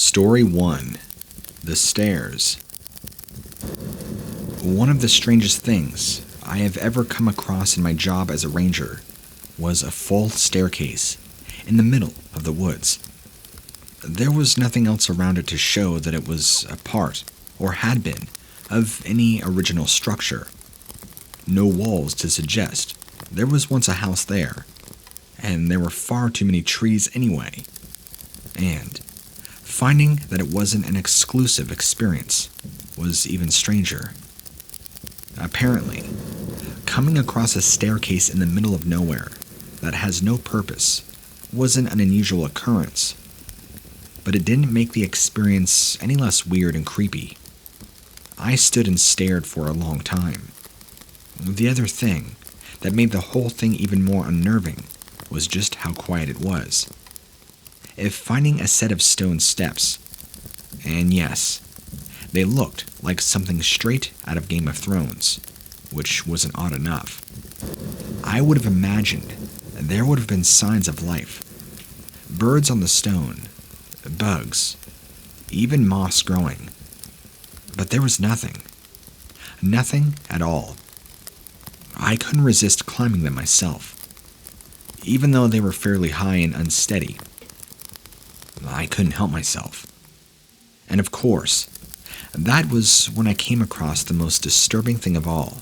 Story 1. The Stairs. One of the strangest things I have ever come across in my job as a ranger was a full staircase in the middle of the woods. There was nothing else around it to show that it was a part, or had been, of any original structure. No walls to suggest there was once a house there, and there were far too many trees anyway. And finding that it wasn't an exclusive experience was even stranger. Apparently, coming across a staircase in the middle of nowhere that has no purpose wasn't an unusual occurrence, but it didn't make the experience any less weird and creepy. I stood and stared for a long time. The other thing that made the whole thing even more unnerving was just how quiet it was. If finding a set of stone steps, and yes, they looked like something straight out of Game of Thrones, which wasn't odd enough, I would have imagined there would have been signs of life. Birds on the stone, bugs, even moss growing. But there was nothing. Nothing at all. I couldn't resist climbing them myself, even though they were fairly high and unsteady. I couldn't help myself. And of course, that was when I came across the most disturbing thing of all,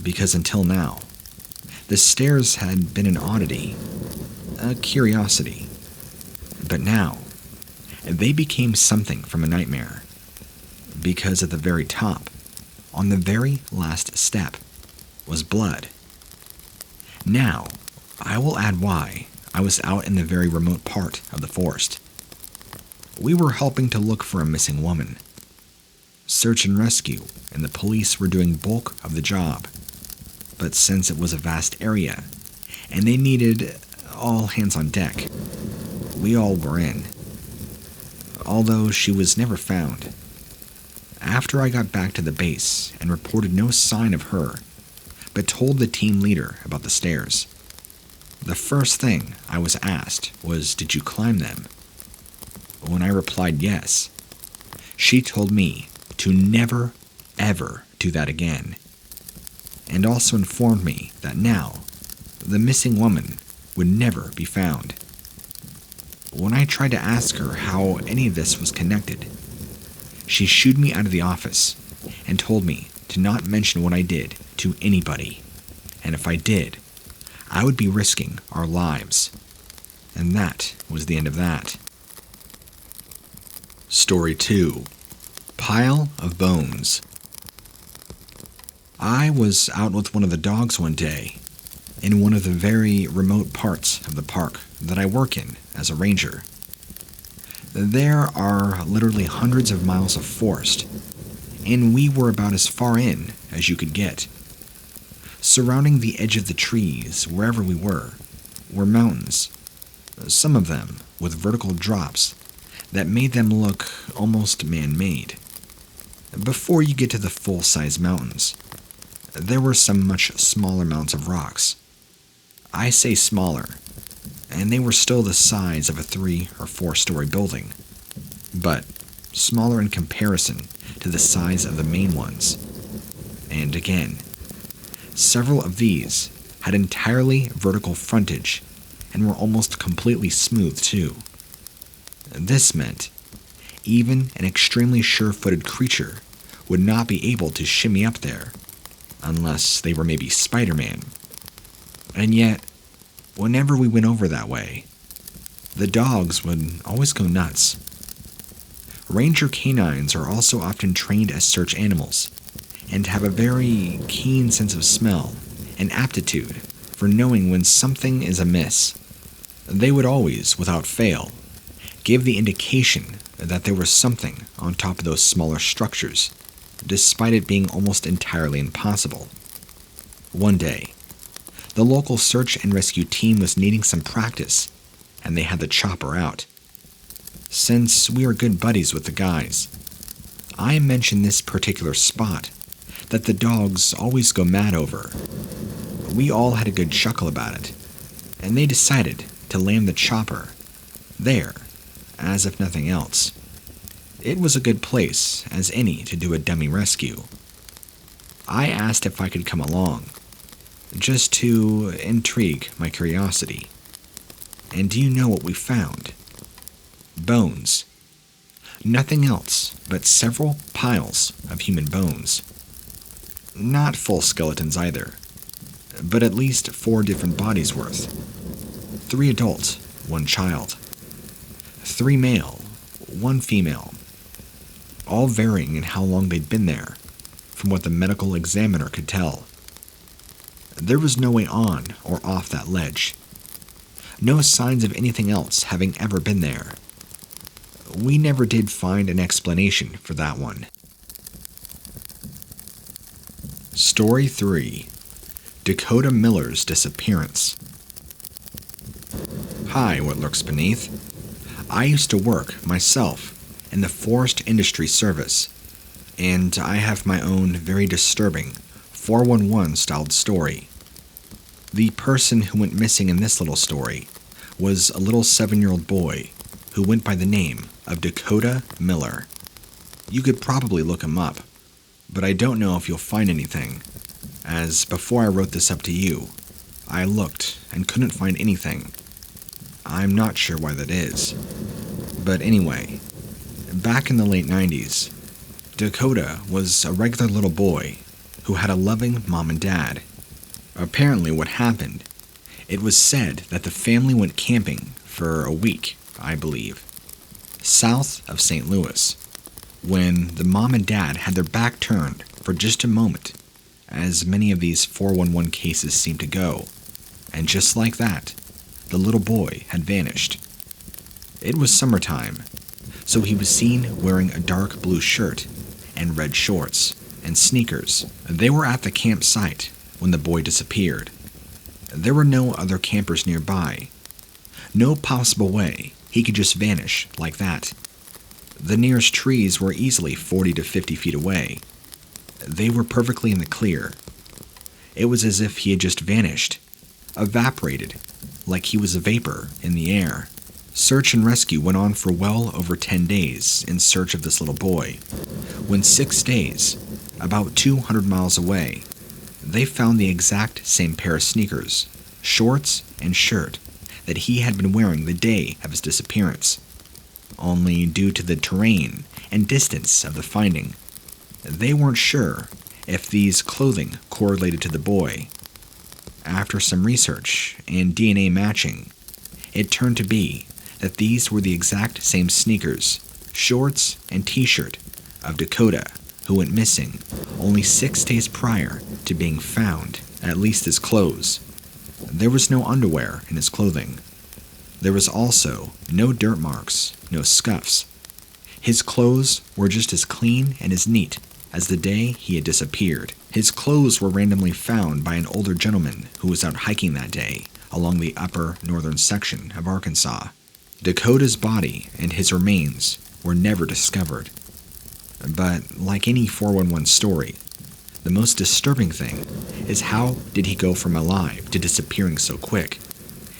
because until now, the stairs had been an oddity, a curiosity. But now, they became something from a nightmare, because at the very top, on the very last step, was blood. Now, I will add why I was out in the very remote part of the forest. We were helping to look for a missing woman. Search and rescue and the police were doing bulk of the job. But since it was a vast area, and they needed all hands on deck, we all were in. Although she was never found. After I got back to the base and reported no sign of her, but told the team leader about the stairs, the first thing I was asked was, "Did you climb them?" When I replied yes, she told me to never, ever do that again, and also informed me that now the missing woman would never be found. When I tried to ask her how any of this was connected, she shooed me out of the office and told me to not mention what I did to anybody, and if I did, I would be risking our lives. And that was the end of that. Story 2. Pile of Bones. I was out with one of the dogs one day, in one of the very remote parts of the park that I work in as a ranger. There are literally hundreds of miles of forest, and we were about as far in as you could get. Surrounding the edge of the trees, wherever we were mountains, some of them with vertical drops that made them look almost man-made. Before you get to the full-size mountains, there were some much smaller mounds of rocks. I say smaller, and they were still the size of a 3- or 4-story building, but smaller in comparison to the size of the main ones. And again, several of these had entirely vertical frontage and were almost completely smooth too. This meant even an extremely sure-footed creature would not be able to shimmy up there, unless they were maybe Spider-Man. And yet, whenever we went over that way, the dogs would always go nuts. Ranger canines are also often trained as search animals, and have a very keen sense of smell and aptitude for knowing when something is amiss. They would always, without fail, give the indication that there was something on top of those smaller structures, despite it being almost entirely impossible. One day, the local search and rescue team was needing some practice, and they had the chopper out. Since we are good buddies with the guys, I mentioned this particular spot that the dogs always go mad over. We all had a good chuckle about it, and they decided to land the chopper there, as if nothing else. It was a good place as any to do a dummy rescue. I asked if I could come along, just to intrigue my curiosity. And do you know what we found? Bones. Nothing else but several piles of human bones. Not full skeletons either, but at least 4 different bodies worth. 3 adults, 1 child. 3 male, 1 female. All varying in how long they'd been there, from what the medical examiner could tell. There was no way on or off that ledge. No signs of anything else having ever been there. We never did find an explanation for that one. Story 3. Dakota Miller's Disappearance. Hi, what lurks beneath. I used to work, myself, in the forest industry service, and I have my own very disturbing 411-styled story. The person who went missing in this little story was a little 7-year-old boy who went by the name of Dakota Miller. You could probably look him up, but I don't know if you'll find anything, as before I wrote this up to you, I looked and couldn't find anything. I'm not sure why that is. But anyway, back in the late 90s, Dakota was a regular little boy who had a loving mom and dad. Apparently what happened, it was said that the family went camping for a week, I believe, south of St. Louis, when the mom and dad had their back turned for just a moment, as many of these 411 cases seem to go, and just like that, the little boy had vanished. It was summertime, so he was seen wearing a dark blue shirt and red shorts and sneakers. They were at the campsite when the boy disappeared. There were no other campers nearby. No possible way he could just vanish like that. The nearest trees were easily 40 to 50 feet away. They were perfectly in the clear. It was as if he had just vanished, evaporated, like he was a vapor in the air. Search and rescue went on for well over 10 days in search of this little boy. When 6 days, about 200 miles away, they found the exact same pair of sneakers, shorts, and shirt that he had been wearing the day of his disappearance. Only due to the terrain and distance of the finding, they weren't sure if these clothing correlated to the boy. After some research and DNA matching, it turned to be that these were the exact same sneakers, shorts, and t-shirt of Dakota, who went missing only 6 days prior to being found, at least his clothes. There was no underwear in his clothing. There was also no dirt marks, no scuffs. His clothes were just as clean and as neat as the day he had disappeared. His clothes were randomly found by an older gentleman who was out hiking that day along the upper northern section of Arkansas. Dakota's body and his remains were never discovered. But like any 411 story, the most disturbing thing is how did he go from alive to disappearing so quick?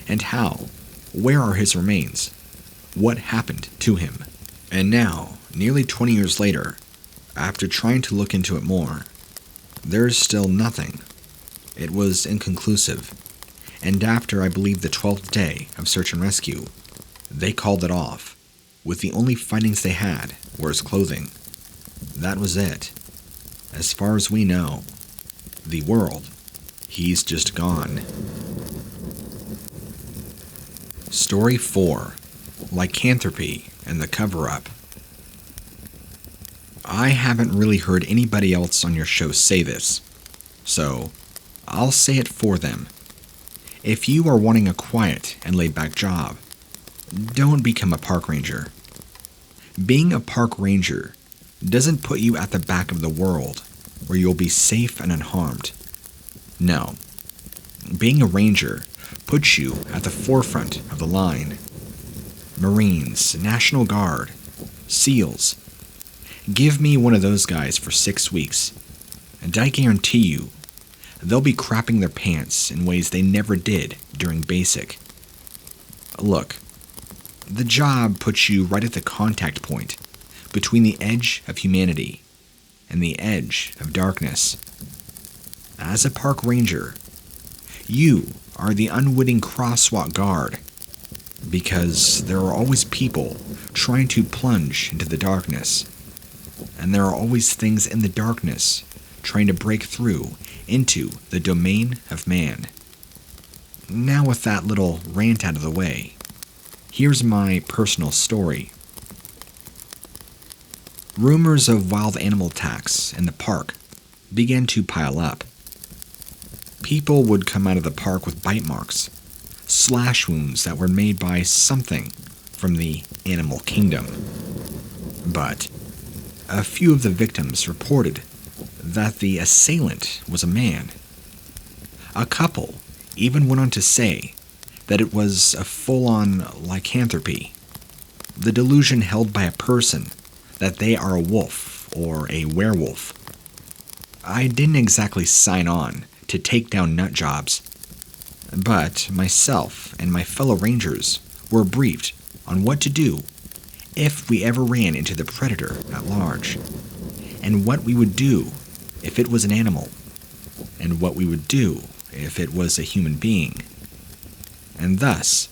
And how? Where are his remains? What happened to him? And now, nearly 20 years later, after trying to look into it more, there's still nothing. It was inconclusive, and after I believe the 12th day of search and rescue, they called it off, with the only findings they had were his clothing. That was it. As far as we know, the world, he's just gone. Story 4. Lycanthropy and the Cover-Up. I haven't really heard anybody else on your show say this, so I'll say it for them. If you are wanting a quiet and laid-back job, don't become a park ranger. Being a park ranger doesn't put you at the back of the world where you'll be safe and unharmed. No. Being a ranger puts you at the forefront of the line. Marines, National Guard, SEALs. Give me one of those guys for 6 weeks, and I guarantee you, they'll be crapping their pants in ways they never did during basic. Look, the job puts you right at the contact point between the edge of humanity and the edge of darkness. As a park ranger, you are the unwitting crosswalk guard, because there are always people trying to plunge into the darkness, and there are always things in the darkness trying to break through into the domain of man. Now, with that little rant out of the way, here's my personal story. Rumors of wild animal attacks in the park began to pile up. People would come out of the park with bite marks, slash wounds that were made by something from the animal kingdom. But a few of the victims reported that the assailant was a man. A couple even went on to say that it was a full-on lycanthropy, the delusion held by a person that they are a wolf or a werewolf. I didn't exactly sign on to take down nut jobs, but myself and my fellow rangers were briefed on what to do if we ever ran into the predator at large, and what we would do if it was an animal, and what we would do if it was a human being. And thus,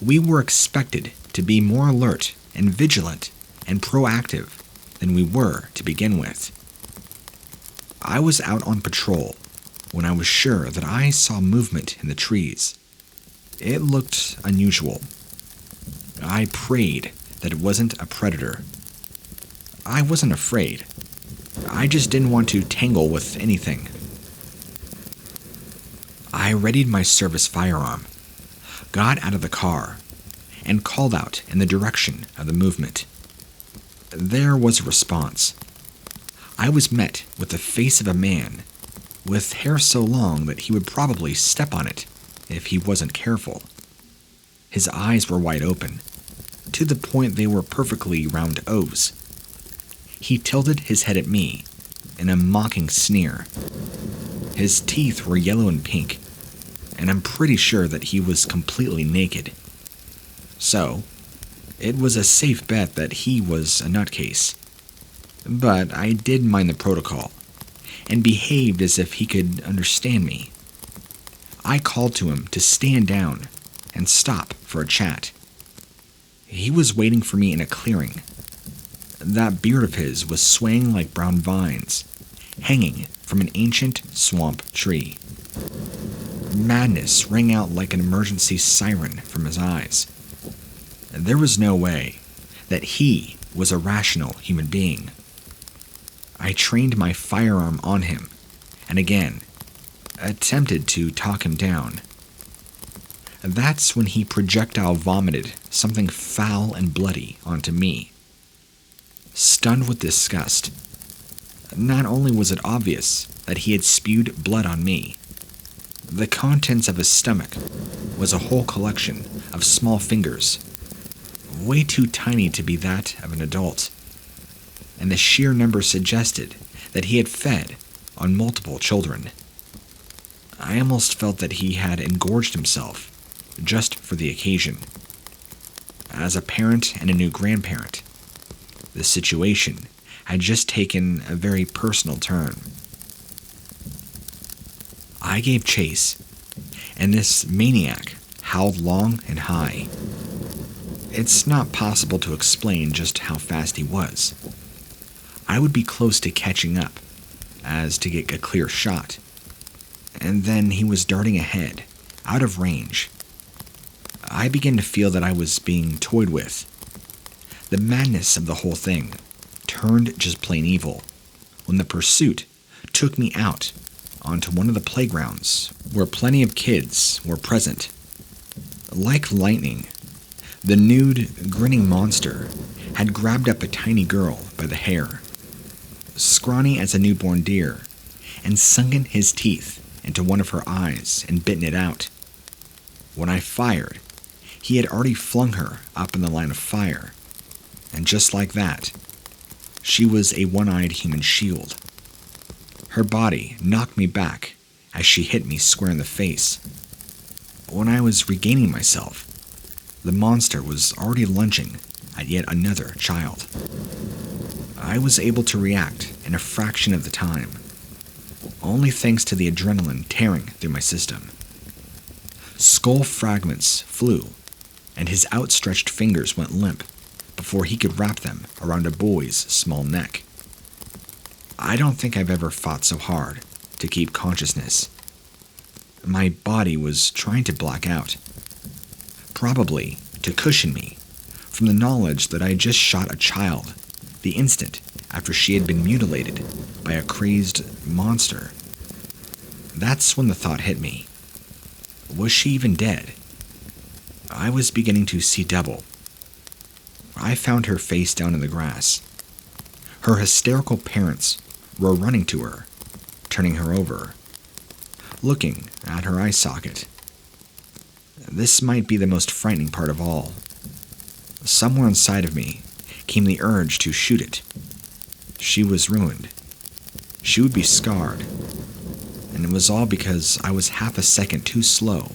we were expected to be more alert and vigilant and proactive than we were to begin with. I was out on patrol when I was sure that I saw movement in the trees. It looked unusual. I prayed that it wasn't a predator. I wasn't afraid. I just didn't want to tangle with anything. I readied my service firearm, got out of the car, and called out in the direction of the movement. There was a response. I was met with the face of a man with hair so long that he would probably step on it if he wasn't careful. His eyes were wide open, to the point they were perfectly round O's. He tilted his head at me in a mocking sneer. His teeth were yellow and pink, and I'm pretty sure that he was completely naked. So, it was a safe bet that he was a nutcase. But I did mind the protocol, and behaved as if he could understand me. I called to him to stand down and stop for a chat. He was waiting for me in a clearing. That beard of his was swaying like brown vines, hanging from an ancient swamp tree. Madness rang out like an emergency siren from his eyes. There was no way that he was a rational human being. I trained my firearm on him, and again, attempted to talk him down. That's when he projectile vomited something foul and bloody onto me. Stunned with disgust, not only was it obvious that he had spewed blood on me, the contents of his stomach was a whole collection of small fingers, way too tiny to be that of an adult, and the sheer number suggested that he had fed on multiple children. I almost felt that he had engorged himself just for the occasion. As a parent and a new grandparent, the situation had just taken a very personal turn. I gave chase, and this maniac howled long and high. It's not possible to explain just how fast he was. I would be close to catching up, as to get a clear shot, and then he was darting ahead, out of range. I began to feel that I was being toyed with. The madness of the whole thing turned just plain evil when the pursuit took me out onto one of the playgrounds where plenty of kids were present. Like lightning, the nude, grinning monster had grabbed up a tiny girl by the hair, scrawny as a newborn deer, and sunken his teeth into one of her eyes and bitten it out. When I fired, he had already flung her up in the line of fire, and just like that, she was a one-eyed human shield. Her body knocked me back as she hit me square in the face. When I was regaining myself, the monster was already lunging at yet another child. I was able to react in a fraction of the time, only thanks to the adrenaline tearing through my system. Skull fragments flew, and his outstretched fingers went limp before he could wrap them around a boy's small neck. I don't think I've ever fought so hard to keep consciousness. My body was trying to black out, probably to cushion me from the knowledge that I had just shot a child the instant after she had been mutilated by a crazed monster. That's when the thought hit me. Was she even dead? I was beginning to see double. I found her face down in the grass. Her hysterical parents were running to her, turning her over, looking at her eye socket. This might be the most frightening part of all. Somewhere inside of me came the urge to shoot it. She was ruined. She would be scarred. And it was all because I was half a second too slow.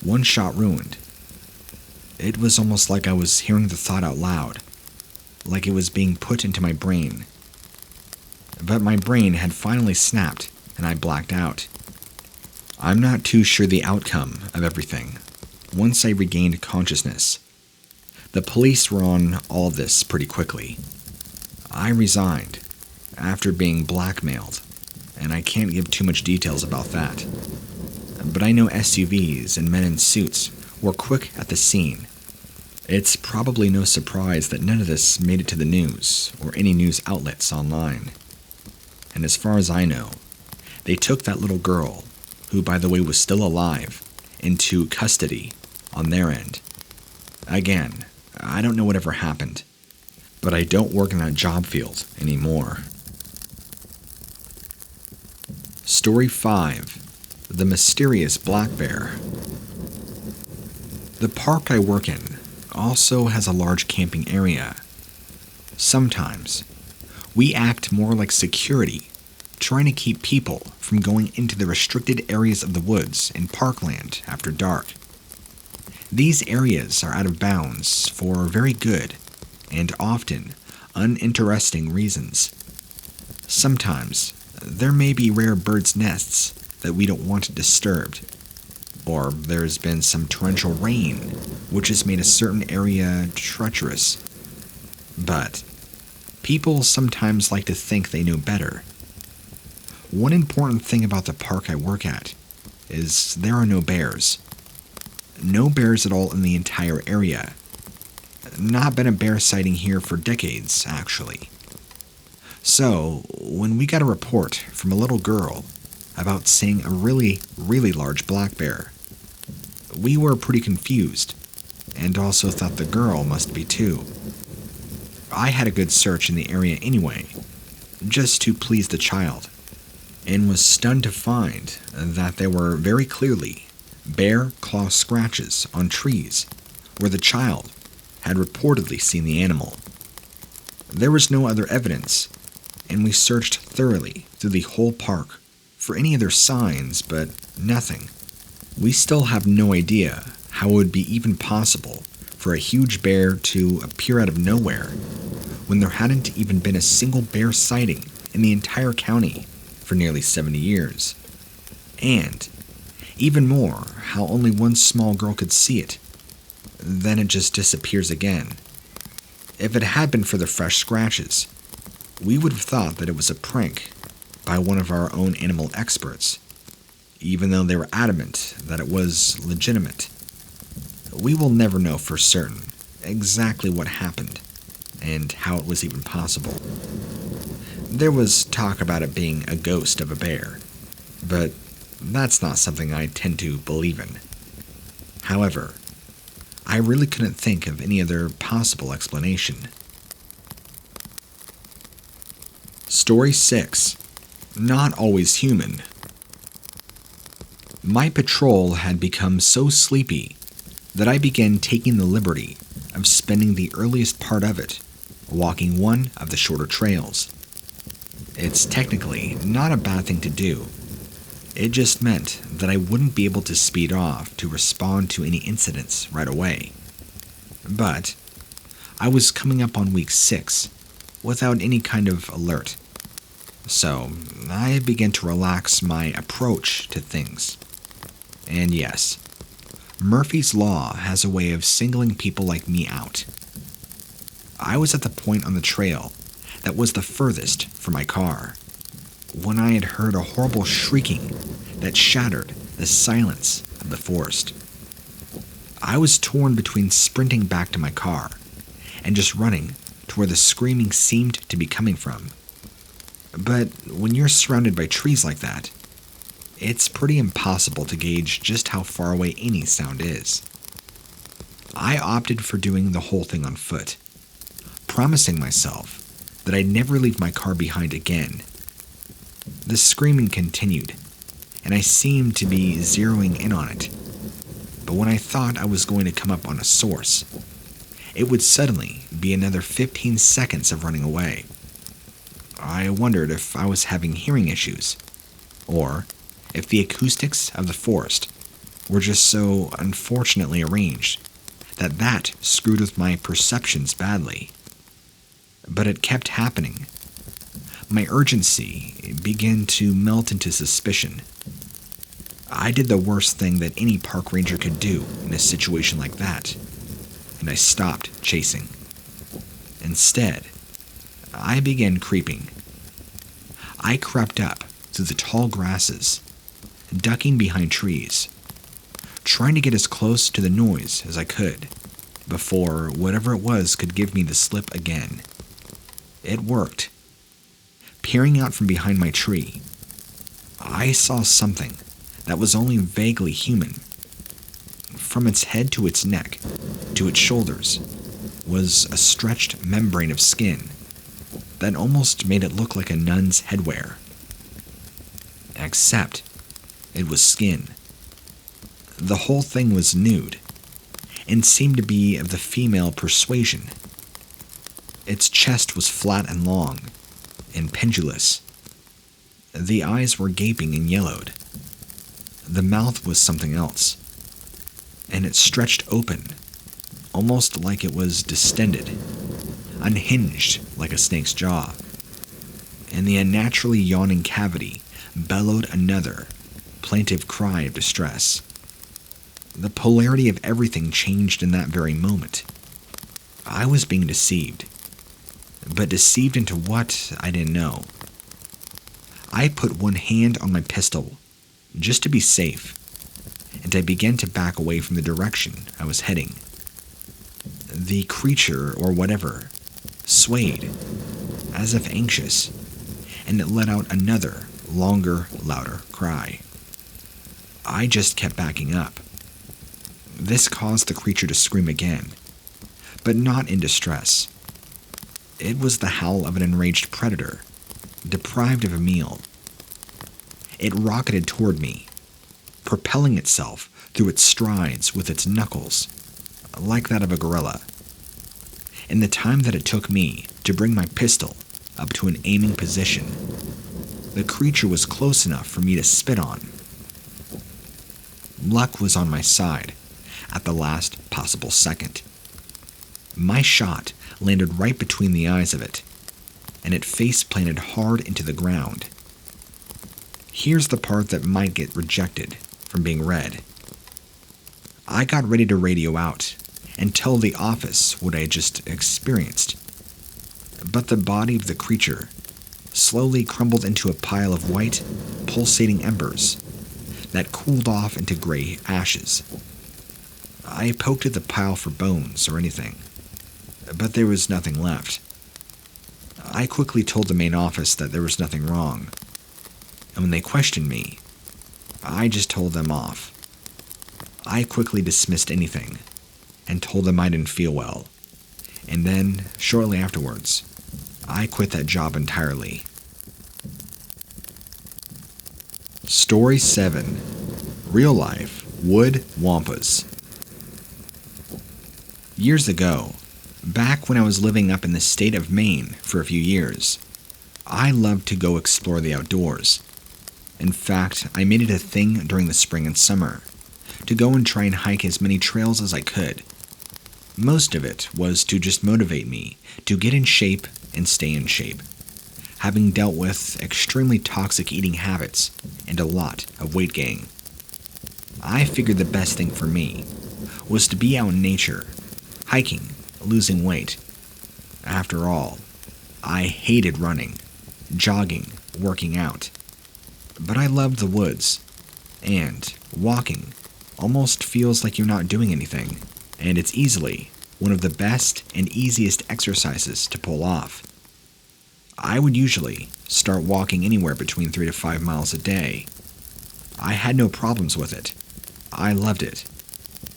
One shot ruined. It was almost like I was hearing the thought out loud, like it was being put into my brain. But my brain had finally snapped, and I blacked out. I'm not too sure the outcome of everything once I regained consciousness. The police were on all of this pretty quickly. I resigned after being blackmailed, and I can't give too much details about that. But I know SUVs and men in suits were quick at the scene. It's probably no surprise that none of this made it to the news or any news outlets online. And as far as I know, they took that little girl, who by the way was still alive, into custody on their end. Again, I don't know whatever happened, but I don't work in that job field anymore. Story 5. The Mysterious Black Bear. The park I work in also has a large camping area. Sometimes, we act more like security, trying to keep people from going into the restricted areas of the woods and parkland after dark. These areas are out of bounds for very good and often uninteresting reasons. Sometimes, there may be rare birds' nests that we don't want disturbed, or there's been some torrential rain which has made a certain area treacherous. But people sometimes like to think they know better. One important thing about the park I work at is there are no bears. No bears at all in the entire area. Not been a bear sighting here for decades, actually. So, when we got a report from a little girl about seeing a really, really large black bear, we were pretty confused, and also thought the girl must be too. I had a good search in the area anyway, just to please the child, and was stunned to find that there were very clearly bear claw scratches on trees where the child had reportedly seen the animal. There was no other evidence, and we searched thoroughly through the whole park for any other signs, but nothing. We still have no idea how it would be even possible for a huge bear to appear out of nowhere when there hadn't even been a single bear sighting in the entire county for nearly 70 years. And even more, how only one small girl could see it. Then it just disappears again. If it had been for the fresh scratches, we would have thought that it was a prank by one of our own animal experts, even though they were adamant that it was legitimate. We will never know for certain exactly what happened and how it was even possible. There was talk about it being a ghost of a bear, but that's not something I tend to believe in. However, I really couldn't think of any other possible explanation. Story 6. Not always human. My patrol had become so sleepy that I began taking the liberty of spending the earliest part of it walking one of the shorter trails. It's technically not a bad thing to do. It just meant that I wouldn't be able to speed off to respond to any incidents right away. But I was coming up on week 6 without any kind of alert. So I began to relax my approach to things. And yes, Murphy's Law has a way of singling people like me out. I was at the point on the trail that was the furthest from my car when I had heard a horrible shrieking that shattered the silence of the forest. I was torn between sprinting back to my car and just running to where the screaming seemed to be coming from. But when you're surrounded by trees like that, it's pretty impossible to gauge just how far away any sound is. I opted for doing the whole thing on foot, promising myself that I'd never leave my car behind again. The screaming continued, and I seemed to be zeroing in on it. But when I thought I was going to come up on a source, it would suddenly be another 15 seconds of running away. I wondered if I was having hearing issues, or if the acoustics of the forest were just so unfortunately arranged that screwed with my perceptions badly. But it kept happening. My urgency began to melt into suspicion. I did the worst thing that any park ranger could do in a situation like that, and I stopped chasing. Instead, I began creeping. I crept up through the tall grasses, ducking behind trees, trying to get as close to the noise as I could before whatever it was could give me the slip again. It worked. Peering out from behind my tree, I saw something that was only vaguely human. From its head to its neck, to its shoulders, was a stretched membrane of skin that almost made it look like a nun's headwear. Except it was skin. The whole thing was nude, and seemed to be of the female persuasion. Its chest was flat and long, and pendulous. The eyes were gaping and yellowed. The mouth was something else, and it stretched open, almost like it was distended, unhinged like a snake's jaw. And the unnaturally yawning cavity bellowed another plaintive cry of distress. The polarity of everything changed in that very moment. I was being deceived. But deceived into what, I didn't know. I put one hand on my pistol, just to be safe, and I began to back away from the direction I was heading. The creature, or whatever, swayed, as if anxious, and it let out another, longer, louder cry. I just kept backing up. This caused the creature to scream again, but not in distress. It was the howl of an enraged predator, deprived of a meal. It rocketed toward me, propelling itself through its strides with its knuckles, like that of a gorilla. In the time that it took me to bring my pistol up to an aiming position, the creature was close enough for me to spit on. Luck was on my side at the last possible second. My shot landed right between the eyes of it, and it face-planted hard into the ground. Here's the part that might get rejected from being read. I got ready to radio out and tell the office what I had just experienced, but the body of the creature slowly crumbled into a pile of white, pulsating embers that cooled off into gray ashes. I poked at the pile for bones or anything, but there was nothing left. I quickly told the main office that there was nothing wrong, and when they questioned me, I just told them off. I quickly dismissed anything and told them I didn't feel well, and then, shortly afterwards, I quit that job entirely. Story 7. Real Life Wood Wampas. Years ago, back when I was living up in the state of Maine for a few years, I loved to go explore the outdoors. In fact, I made it a thing during the spring and summer, to go and try and hike as many trails as I could. Most of it was to just motivate me to get in shape and stay in shape, having dealt with extremely toxic eating habits and a lot of weight gain. I figured the best thing for me was to be out in nature, hiking, losing weight. After all, I hated running, jogging, working out. But I loved the woods, and walking almost feels like you're not doing anything, and it's easily one of the best and easiest exercises to pull off. I would usually start walking anywhere between 3 to 5 miles a day. I had no problems with it. I loved it.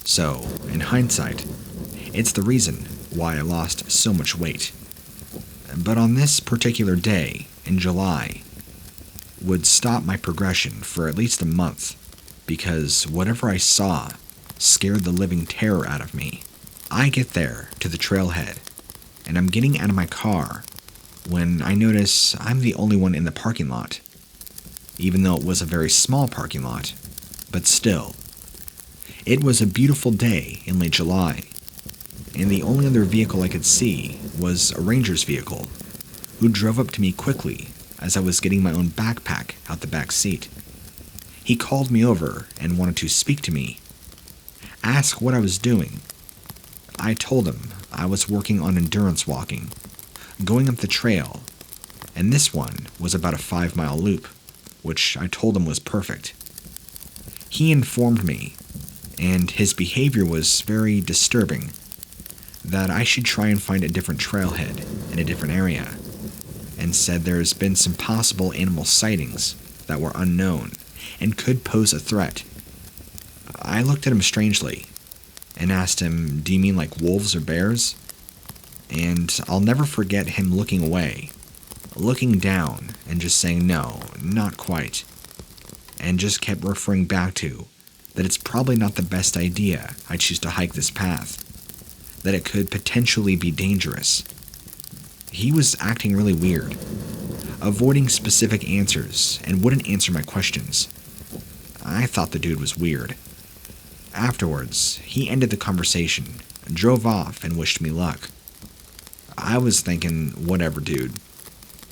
So, in hindsight, it's the reason why I lost so much weight. But on this particular day, in July, would stop my progression for at least a month because whatever I saw scared the living terror out of me. I get there to the trailhead, and I'm getting out of my car when I notice I'm the only one in the parking lot, even though it was a very small parking lot, but still. It was a beautiful day in late July, and the only other vehicle I could see was a ranger's vehicle, who drove up to me quickly as I was getting my own backpack out the back seat. He called me over and wanted to speak to me, ask what I was doing. I told him I was working on endurance walking, going up the trail, and this one was about a 5-mile loop, which I told him was perfect. He informed me, and his behavior was very disturbing, that I should try and find a different trailhead in a different area, and said there's been some possible animal sightings that were unknown and could pose a threat. I looked at him strangely and asked him, "Do you mean like wolves or bears?" And I'll never forget him looking away, looking down and just saying, "No, not quite," and just kept referring back to that it's probably not the best idea I choose to hike this path, that it could potentially be dangerous. He was acting really weird, avoiding specific answers and wouldn't answer my questions. I thought the dude was weird. Afterwards, he ended the conversation, drove off, and wished me luck. I was thinking, whatever, dude.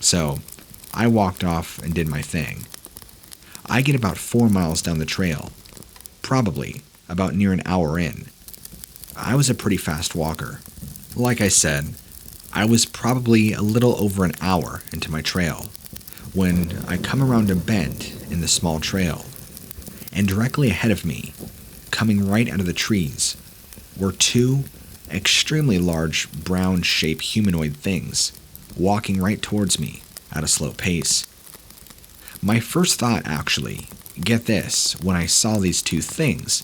So, I walked off and did my thing. I get about 4 miles down the trail, probably about near an hour in. I was a pretty fast walker. Like I said, I was probably a little over an hour into my trail when I come around a bend in the small trail, and directly ahead of me, coming right out of the trees, were 2 extremely large brown-shaped humanoid things walking right towards me at a slow pace. My first thought, actually, get this, when I saw these 2 things,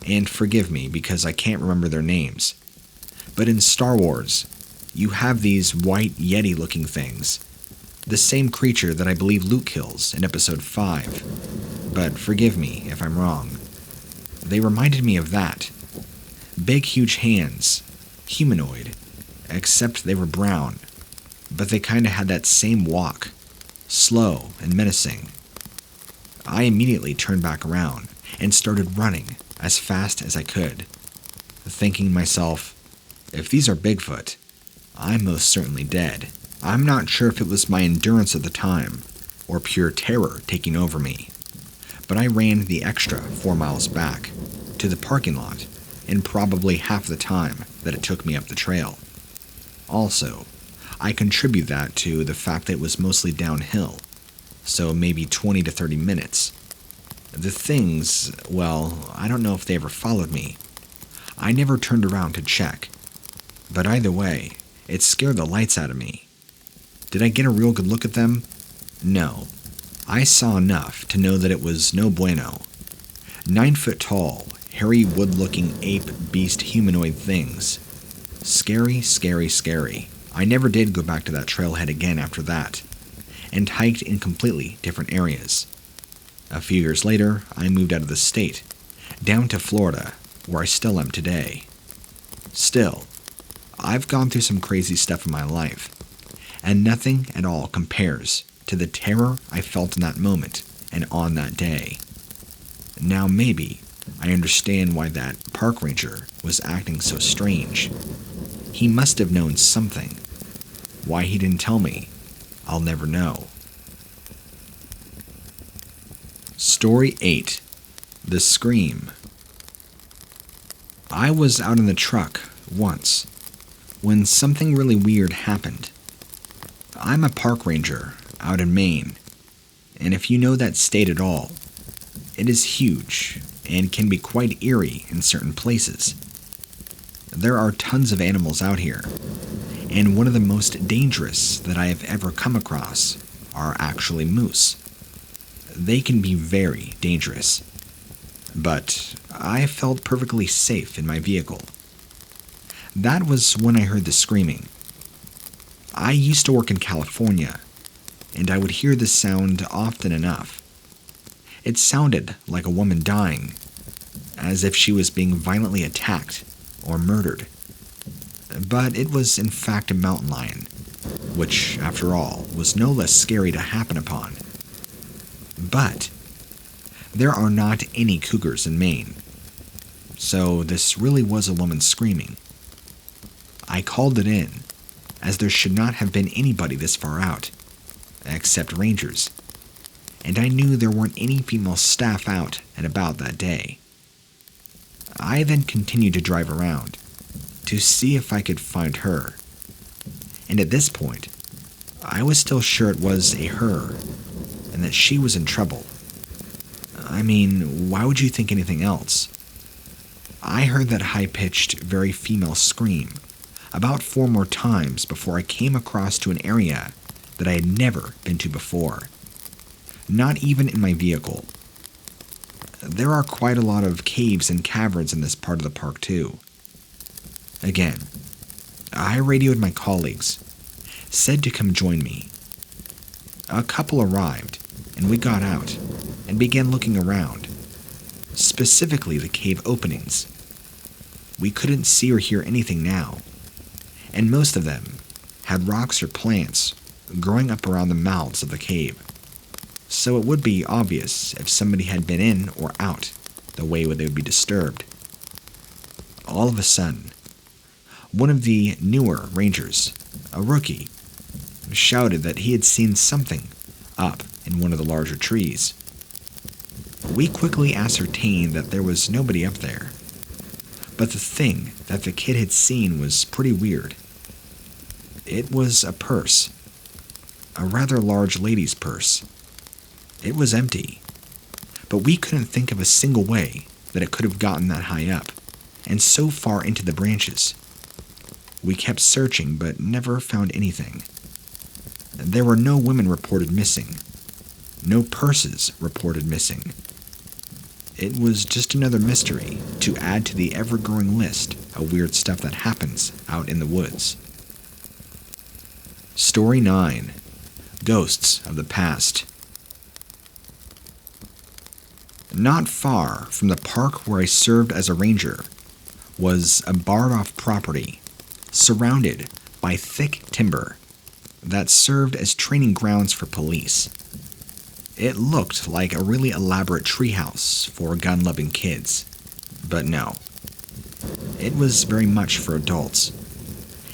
and forgive me because I can't remember their names, but in Star Wars, you have these white Yeti-looking things, the same creature that I believe Luke kills in Episode 5, but forgive me if I'm wrong. They reminded me of that. Big, huge hands, humanoid, except they were brown, but they kinda had that same walk, slow and menacing. I immediately turned back around and started running as fast as I could, thinking to myself, if these are Bigfoot, I'm most certainly dead. I'm not sure if it was my endurance at the time or pure terror taking over me, but I ran the extra 4 miles back to the parking lot in probably half the time that it took me up the trail. Also, I contribute that to the fact that it was mostly downhill, so maybe 20 to 30 minutes. The things, well, I don't know if they ever followed me. I never turned around to check, but either way, it scared the lights out of me. Did I get a real good look at them? No. I saw enough to know that it was no bueno. 9 foot tall, hairy wood-looking ape beast humanoid things. Scary, scary, scary. I never did go back to that trailhead again after that, and hiked in completely different areas. A few years later, I moved out of the state, down to Florida, where I still am today. Still, I've gone through some crazy stuff in my life, and nothing at all compares to the terror I felt in that moment and on that day. Now maybe I understand why that park ranger was acting so strange. He must have known something. Why he didn't tell me, I'll never know. Story 8. The Scream. I was out in the truck once when something really weird happened. I'm a park ranger out in Maine, and if you know that state at all, it is huge and can be quite eerie in certain places. There are tons of animals out here, and one of the most dangerous that I have ever come across are actually moose. They can be very dangerous, but I felt perfectly safe in my vehicle. That was when I heard the screaming. I used to work in California, and I would hear this sound often enough. It sounded like a woman dying, as if she was being violently attacked or murdered. But it was in fact a mountain lion, which, after all, was no less scary to happen upon. But there are not any cougars in Maine, so this really was a woman screaming. I called it in, as there should not have been anybody this far out, except rangers, and I knew there weren't any female staff out and about that day. I then continued to drive around to see if I could find her, and at this point, I was still sure it was a her, and that she was in trouble. I mean, why would you think anything else? I heard that high-pitched, very female scream about 4 more times before I came across to an area that I had never been to before. Not even in my vehicle. There are quite a lot of caves and caverns in this part of the park too. Again, I radioed my colleagues, said to come join me. A couple arrived, and we got out and began looking around, specifically the cave openings. We couldn't see or hear anything now, and most of them had rocks or plants growing up around the mouths of the cave, so it would be obvious if somebody had been in or out the way they would be disturbed. All of a sudden, one of the newer rangers, a rookie, shouted that he had seen something up in one of the larger trees. We quickly ascertained that there was nobody up there, but the thing that the kid had seen was pretty weird. It was a purse, a rather large lady's purse. It was empty, but we couldn't think of a single way that it could have gotten that high up and so far into the branches. We kept searching but never found anything. There were no women reported missing, no purses reported missing. It was just another mystery to add to the ever-growing list of weird stuff that happens out in the woods. Story 9. Ghosts of the Past. Not far from the park where I served as a ranger was a barred-off property surrounded by thick timber that served as training grounds for police. It looked like a really elaborate treehouse for gun-loving kids, but no. It was very much for adults,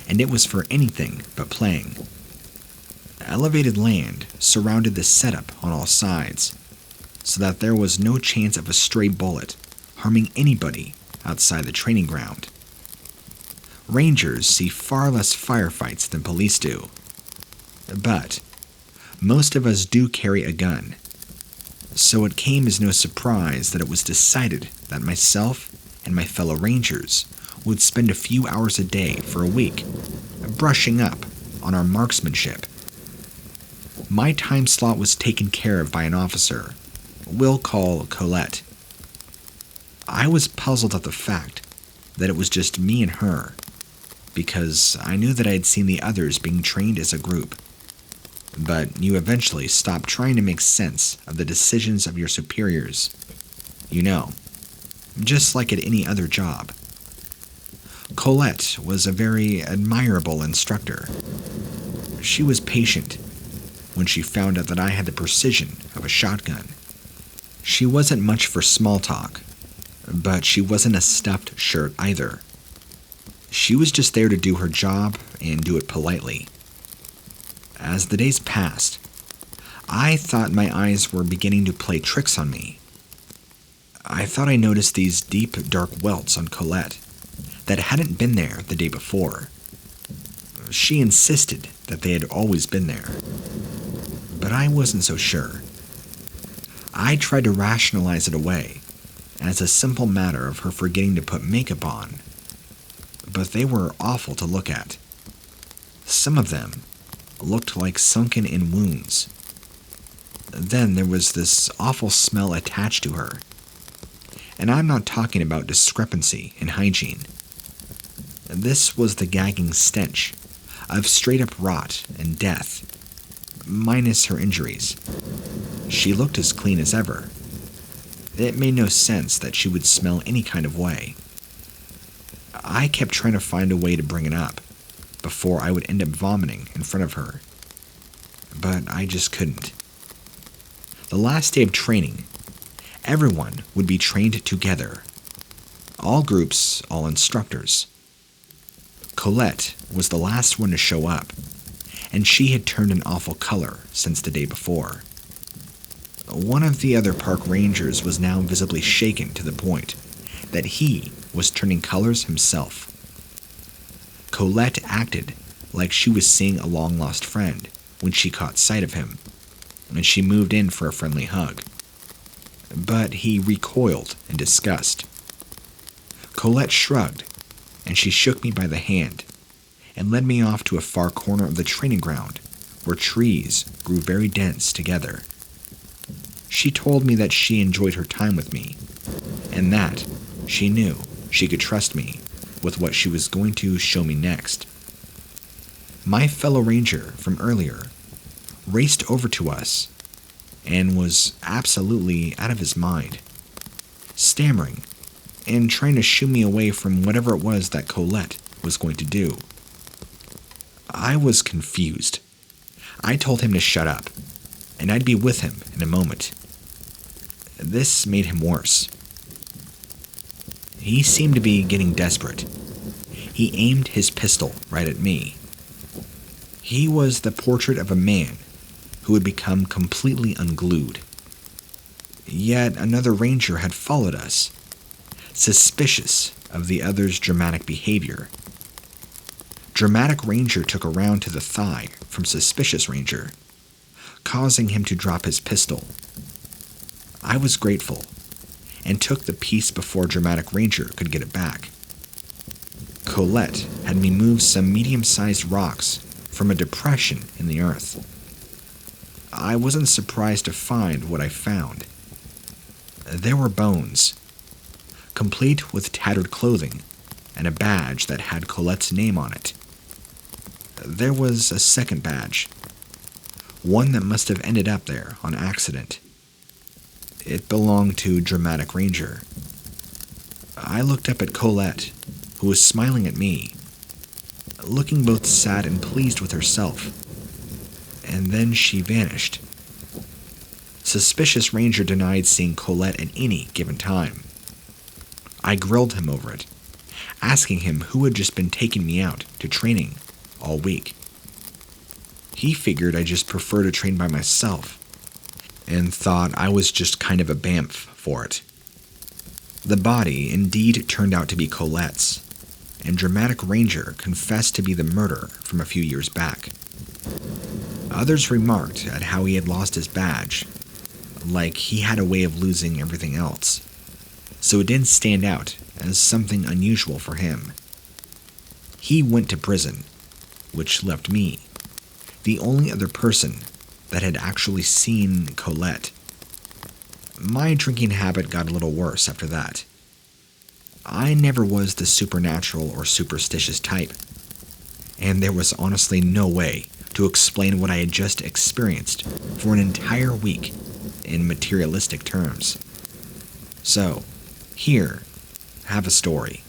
and it was for anything but playing. Elevated land surrounded the setup on all sides, so that there was no chance of a stray bullet harming anybody outside the training ground. Rangers see far less firefights than police do, but most of us do carry a gun, so it came as no surprise that it was decided that myself and my fellow rangers would spend a few hours a day for a week brushing up on our marksmanship. My time slot was taken care of by an officer we'll call Colette. I was puzzled at the fact that it was just me and her, because I knew that I had seen the others being trained as a group. But you eventually stop trying to make sense of the decisions of your superiors. You know, just like at any other job. Colette was a very admirable instructor. She was patient when she found out that I had the precision of a shotgun. She wasn't much for small talk, but she wasn't a stuffed shirt either. She was just there to do her job and do it politely. As the days passed, I thought my eyes were beginning to play tricks on me. I thought I noticed these deep, dark welts on Colette that hadn't been there the day before. She insisted that they had always been there, but I wasn't so sure. I tried to rationalize it away as a simple matter of her forgetting to put makeup on, but they were awful to look at. Some of them looked like sunken-in wounds. Then there was this awful smell attached to her, and I'm not talking about discrepancy in hygiene. This was the gagging stench of straight-up rot and death, minus her injuries. She looked as clean as ever. It made no sense that she would smell any kind of way. I kept trying to find a way to bring it up before I would end up vomiting in front of her, but I just couldn't. The last day of training, everyone would be trained together. All groups, all instructors. Colette was the last one to show up, and she had turned an awful color since the day before. One of the other park rangers was now visibly shaken to the point that he was turning colors himself. Colette acted like she was seeing a long-lost friend when she caught sight of him, and she moved in for a friendly hug. But he recoiled in disgust. Colette shrugged, and she shook me by the hand and led me off to a far corner of the training ground where trees grew very dense together. She told me that she enjoyed her time with me, and that she knew she could trust me with what she was going to show me next. My fellow ranger from earlier raced over to us and was absolutely out of his mind, stammering and trying to shoo me away from whatever it was that Colette was going to do. I was confused. I told him to shut up, and I'd be with him in a moment. This made him worse. He seemed to be getting desperate. He aimed his pistol right at me. He was the portrait of a man who had become completely unglued. Yet another ranger had followed us, suspicious of the other's dramatic behavior. Dramatic Ranger took a round to the thigh from Suspicious Ranger, causing him to drop his pistol. I was grateful, and took the piece before Dramatic Ranger could get it back. Colette had me move some medium-sized rocks from a depression in the earth. I wasn't surprised to find what I found. There were bones, complete with tattered clothing and a badge that had Colette's name on it. There was a second badge, one that must have ended up there on accident. It belonged to Dramatic Ranger. I looked up at Colette, who was smiling at me, looking both sad and pleased with herself, and then she vanished. Suspicious Ranger denied seeing Colette at any given time. I grilled him over it, asking him who had just been taking me out to training all week. He figured I just prefer to train by myself, and thought I was just kind of a bamf for it. The body indeed turned out to be Colette's, and Dramatic Ranger confessed to be the murder from a few years back. Others remarked at how he had lost his badge, like he had a way of losing everything else, so it didn't stand out as something unusual for him. He went to prison, which left me the only other person that had actually seen Colette. My drinking habit got a little worse after that. I never was the supernatural or superstitious type, and there was honestly no way to explain what I had just experienced for an entire week in materialistic terms. So, here, have a story.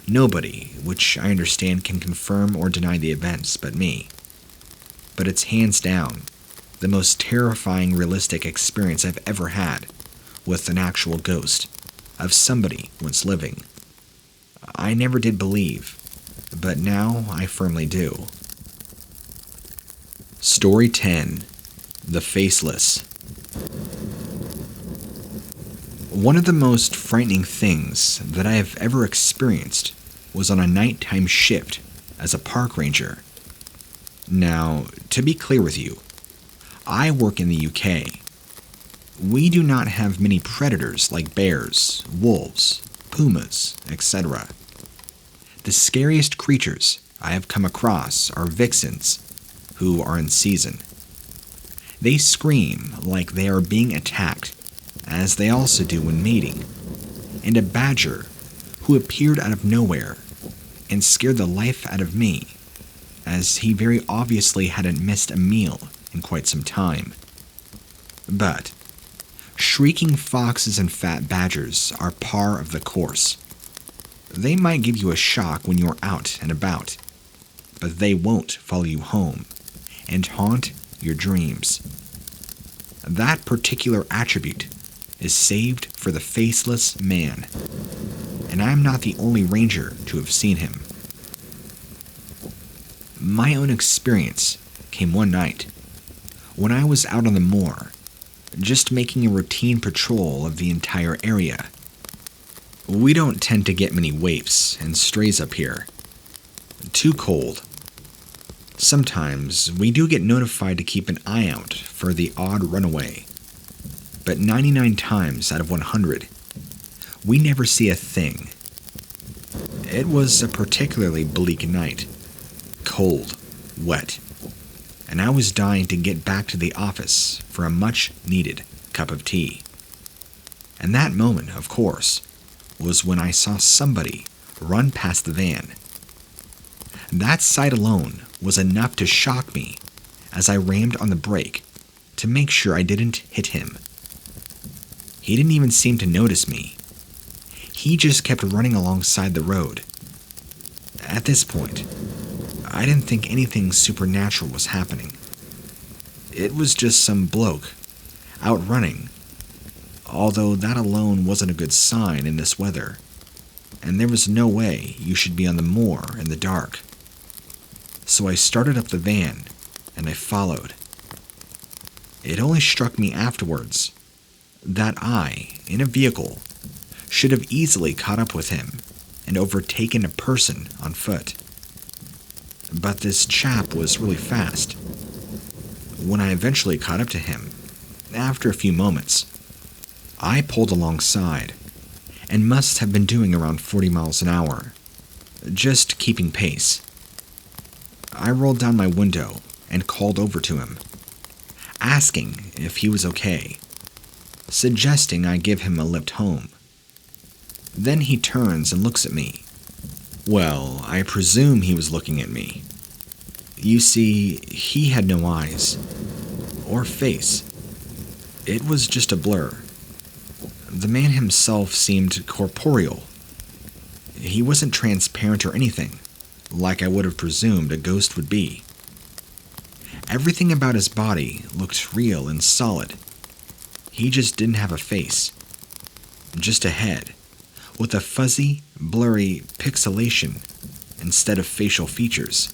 Nobody, which I understand, can confirm or deny the events but me. But it's hands down the most terrifying realistic experience I've ever had with an actual ghost of somebody once living. I never did believe, but now I firmly do. Story 10. The Faceless. One of the most frightening things that I have ever experienced was on a nighttime shift as a park ranger. Now, to be clear with you, I work in the UK. We do not have many predators like bears, wolves, pumas, etc. The scariest creatures I have come across are vixens, who are in season. They scream like they are being attacked, as they also do when mating, and a badger who appeared out of nowhere and scared the life out of me, as he very obviously hadn't missed a meal in quite some time. But shrieking foxes and fat badgers are par of the course. They might give you a shock when you're out and about, but they won't follow you home and haunt your dreams. That particular attribute is saved for the faceless man, and I'm not the only ranger to have seen him. My own experience came one night when I was out on the moor, just making a routine patrol of the entire area. We don't tend to get many waifs and strays up here. Too cold. Sometimes we do get notified to keep an eye out for the odd runaway, but 99 times out of 100, we never see a thing. It was a particularly bleak night. Cold, wet, and I was dying to get back to the office for a much-needed cup of tea. And that moment, of course, was when I saw somebody run past the van. That sight alone was enough to shock me as I rammed on the brake to make sure I didn't hit him. He didn't even seem to notice me. He just kept running alongside the road. At this point, I didn't think anything supernatural was happening. It was just some bloke out running, although that alone wasn't a good sign in this weather, and there was no way you should be on the moor in the dark. So I started up the van, and I followed. It only struck me afterwards that I, in a vehicle, should have easily caught up with him and overtaken a person on foot. But this chap was really fast. When I eventually caught up to him, after a few moments, I pulled alongside and must have been doing around 40 miles an hour, just keeping pace. I rolled down my window and called over to him, asking if he was okay, suggesting I give him a lift home. Then he turns and looks at me. Well, I presume he was looking at me. You see, he had no eyes or face. It was just a blur. The man himself seemed corporeal. He wasn't transparent or anything, like I would have presumed a ghost would be. Everything about his body looked real and solid. He just didn't have a face. Just a head, with a fuzzy, blurry pixelation instead of facial features.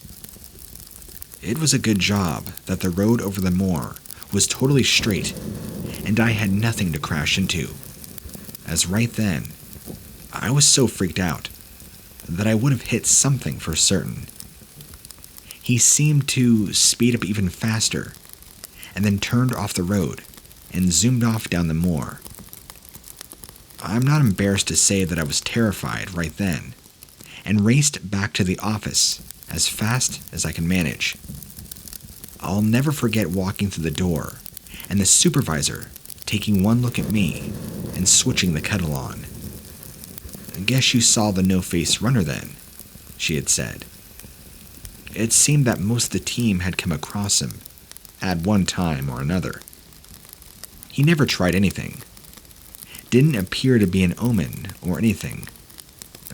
It was a good job that the road over the moor was totally straight and I had nothing to crash into, as right then, I was so freaked out that I would have hit something for certain. He seemed to speed up even faster, and then turned off the road and zoomed off down the moor. I'm not embarrassed to say that I was terrified right then, and raced back to the office as fast as I can manage. I'll never forget walking through the door, and the supervisor taking one look at me and switching the kettle on. "I guess you saw the no-face runner then," she had said. It seemed that most of the team had come across him at one time or another. He never tried anything. Didn't appear to be an omen or anything,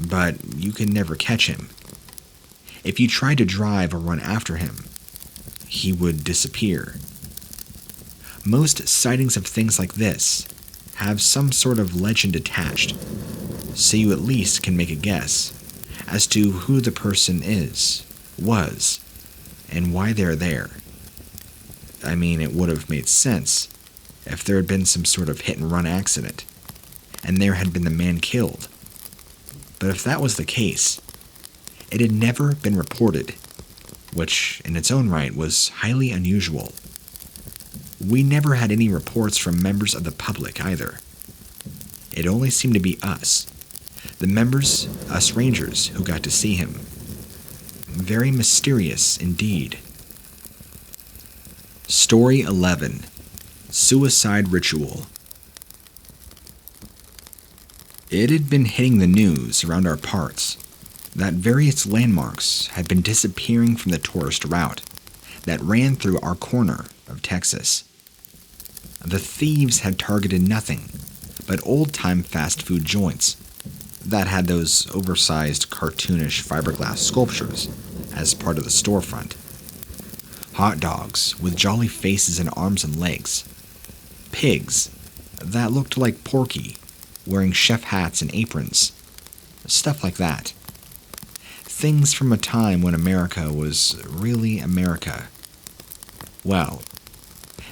but you could never catch him. If you tried to drive or run after him, he would disappear. Most sightings of things like this have some sort of legend attached, so you at least can make a guess as to who the person was, and why they're there. I mean, it would have made sense if there had been some sort of hit-and-run accident, and there had been the man killed. But if that was the case, it had never been reported, which in its own right was highly unusual. We never had any reports from members of the public either. It only seemed to be us, the members, us rangers, who got to see him. Very mysterious indeed. Story 11. Suicide Ritual. It had been hitting the news around our parts that various landmarks had been disappearing from the tourist route that ran through our corner of Texas. The thieves had targeted nothing but old-time fast food joints that had those oversized cartoonish fiberglass sculptures as part of the storefront. Hot dogs with jolly faces and arms and legs. Pigs that looked like Porky wearing chef hats and aprons. Stuff like that. Things from a time when America was really America. Well,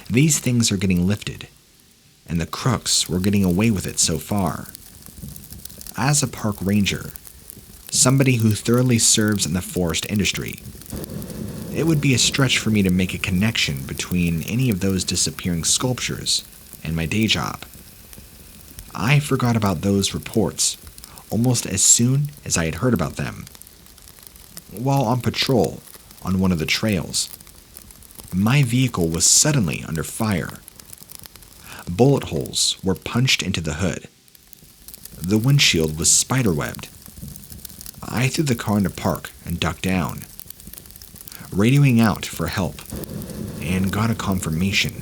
these things are getting lifted, and the crooks were getting away with it so far. As a park ranger, somebody who thoroughly serves in the forest industry, it would be a stretch for me to make a connection between any of those disappearing sculptures and my day job. I forgot about those reports almost as soon as I had heard about them. While on patrol on one of the trails, my vehicle was suddenly under fire. Bullet holes were punched into the hood. The windshield was spiderwebbed. I threw the car into park and ducked down, radioing out for help, and got a confirmation.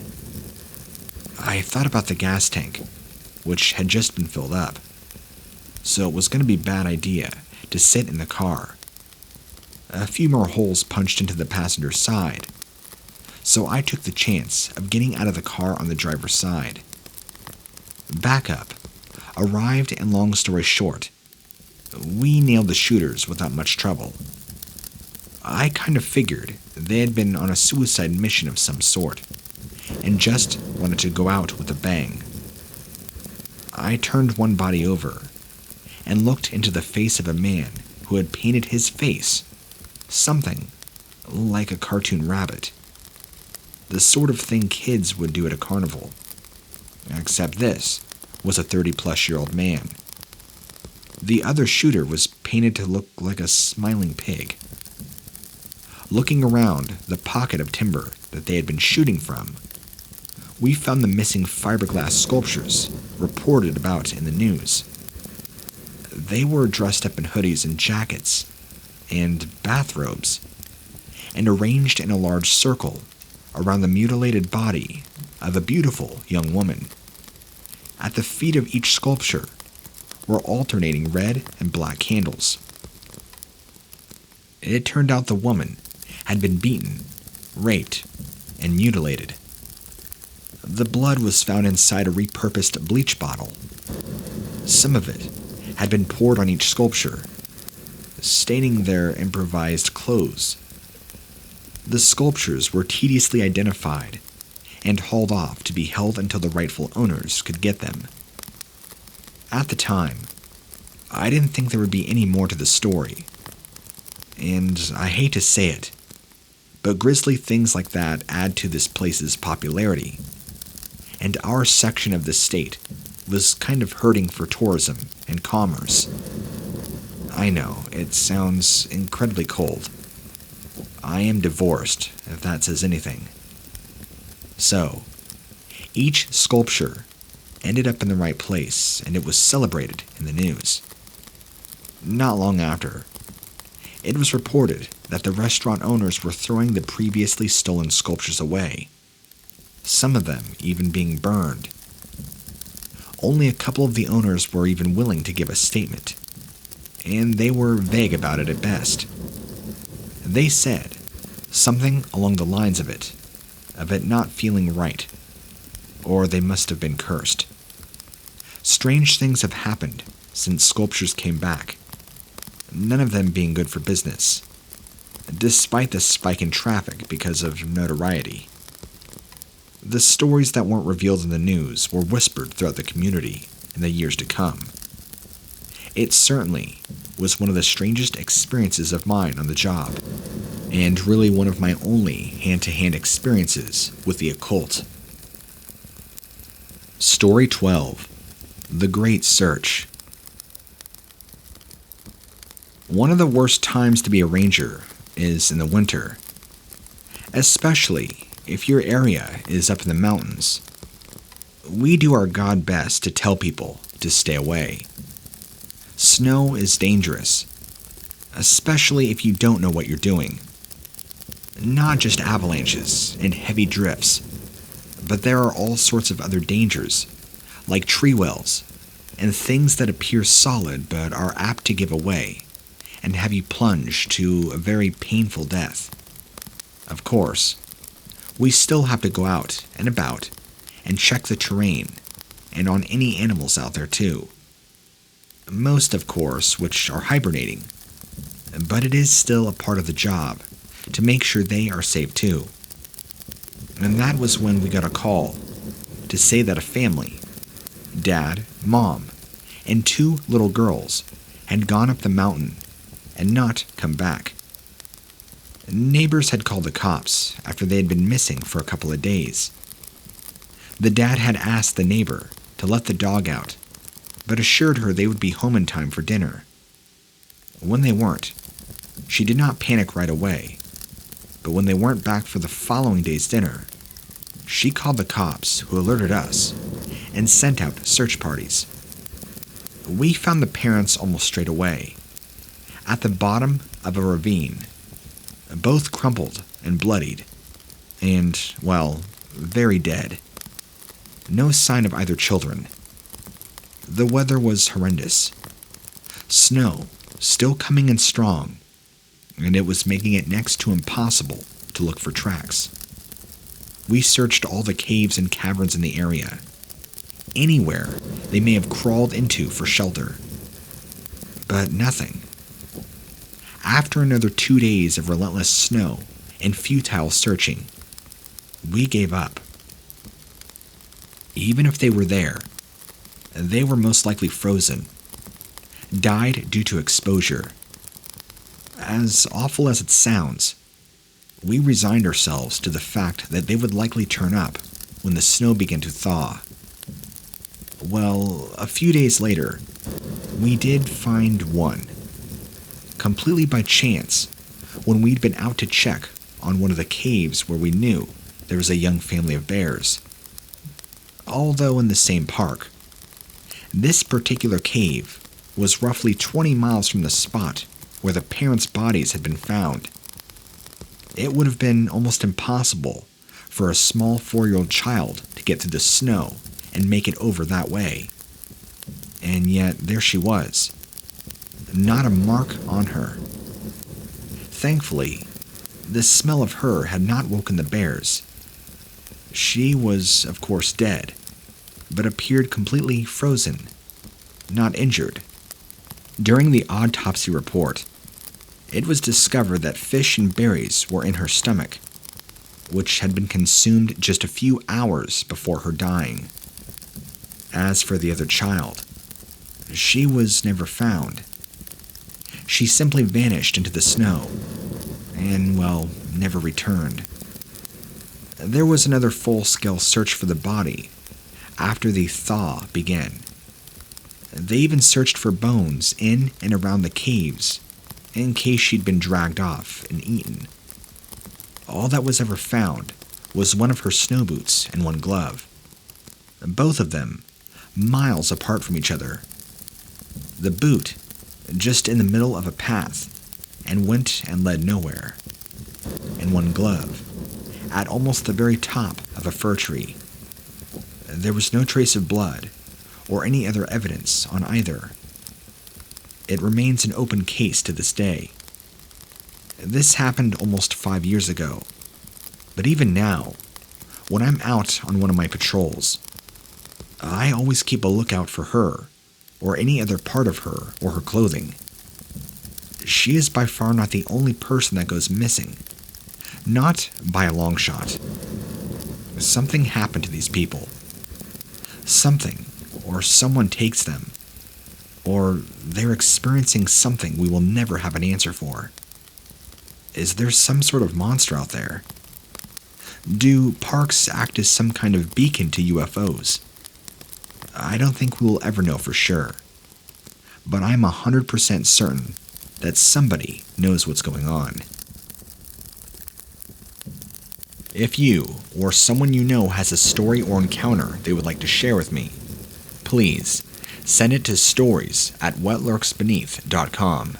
I thought about the gas tank, which had just been filled up, so it was going to be a bad idea to sit in the car. A few more holes punched into the passenger side, so I took the chance of getting out of the car on the driver's side. Backup arrived, and long story short, we nailed the shooters without much trouble. I kind of figured they had been on a suicide mission of some sort, and just wanted to go out with a bang. I turned one body over, and looked into the face of a man who had painted his face something like a cartoon rabbit. The sort of thing kids would do at a carnival. Except this was a 30-plus-year-old man. The other shooter was painted to look like a smiling pig. Looking around the pocket of timber that they had been shooting from, we found the missing fiberglass sculptures reported about in the news. They were dressed up in hoodies and jackets and bathrobes, and arranged in a large circle around the mutilated body of a beautiful young woman. At the feet of each sculpture were alternating red and black candles. It turned out the woman had been beaten, raped, and mutilated. The blood was found inside a repurposed bleach bottle. Some of it had been poured on each sculpture, staining their improvised clothes. The sculptures were tediously identified and hauled off to be held until the rightful owners could get them. At the time, I didn't think there would be any more to the story. And I hate to say it, but grisly things like that add to this place's popularity. And our section of the state was kind of hurting for tourism and commerce. I know, it sounds incredibly cold. I am divorced, if that says anything. So, each sculpture ended up in the right place, and it was celebrated in the news. Not long after, it was reported that the restaurant owners were throwing the previously stolen sculptures away, some of them even being burned. Only a couple of the owners were even willing to give a statement, and they were vague about it at best. They said something along the lines of it not feeling right, or they must have been cursed. Strange things have happened since sculptures came back, none of them being good for business, despite the spike in traffic because of notoriety. The stories that weren't revealed in the news were whispered throughout the community in the years to come. It certainly was one of the strangest experiences of mine on the job, and really one of my only hand-to-hand experiences with the occult. Story 12. The Great Search. One of the worst times to be a ranger is in the winter, especially if your area is up in the mountains. We do our God best to tell people to stay away. Snow is dangerous, especially if you don't know what you're doing. Not just avalanches and heavy drifts, but there are all sorts of other dangers, like tree wells, and things that appear solid but are apt to give away and have you plunge to a very painful death. Of course, we still have to go out and about and check the terrain and on any animals out there too. Most, of course, which are hibernating, but it is still a part of the job to make sure they are safe too. And that was when we got a call to say that a family, dad, mom, and 2 little girls, had gone up the mountain and not come back. Neighbors had called the cops after they had been missing for a couple of days. The dad had asked the neighbor to let the dog out, but assured her they would be home in time for dinner. When they weren't, she did not panic right away, but when they weren't back for the following day's dinner, she called the cops, who alerted us and sent out search parties. We found the parents almost straight away, at the bottom of a ravine, both crumpled and bloodied, and, well, very dead. No sign of either children. The weather was horrendous. Snow still coming in strong, and it was making it next to impossible to look for tracks. We searched all the caves and caverns in the area, anywhere they may have crawled into for shelter. But nothing. After another 2 days of relentless snow and futile searching, we gave up. Even if they were there, they were most likely frozen, died due to exposure. As awful as it sounds, we resigned ourselves to the fact that they would likely turn up when the snow began to thaw. Well, a few days later, we did find one, completely by chance, when we'd been out to check on one of the caves where we knew there was a young family of bears. Although in the same park, this particular cave was roughly 20 miles from the spot where the parents' bodies had been found. It would have been almost impossible for a small 4-year-old child to get through the snow and make it over that way. And yet, there she was. Not a mark on her. Thankfully, the smell of her had not woken the bears. She was, of course, dead, but appeared completely frozen, not injured. During the autopsy report, it was discovered that fish and berries were in her stomach, which had been consumed just a few hours before her dying. As for the other child, she was never found. She simply vanished into the snow, and, well, never returned. There was another full-scale search for the body after the thaw began. They even searched for bones in and around the caves, in case she'd been dragged off and eaten. All that was ever found was one of her snow boots and one glove, both of them miles apart from each other. The boot just in the middle of a path and went and led nowhere, and one glove at almost the very top of a fir tree. There was no trace of blood or any other evidence on either. It remains an open case to this day. This happened almost 5 years ago, but even now, when I'm out on one of my patrols, I always keep a lookout for her, or any other part of her or her clothing. She is by far not the only person that goes missing. Not by a long shot. Something happened to these people. Something, or someone takes them, or they're experiencing something we will never have an answer for. Is there some sort of monster out there? Do parks act as some kind of beacon to UFOs? I don't think we will ever know for sure, but I'm 100% certain that somebody knows what's going on. If you or someone you know has a story or encounter they would like to share with me, please send it to stories@whatlurksbeneath.com.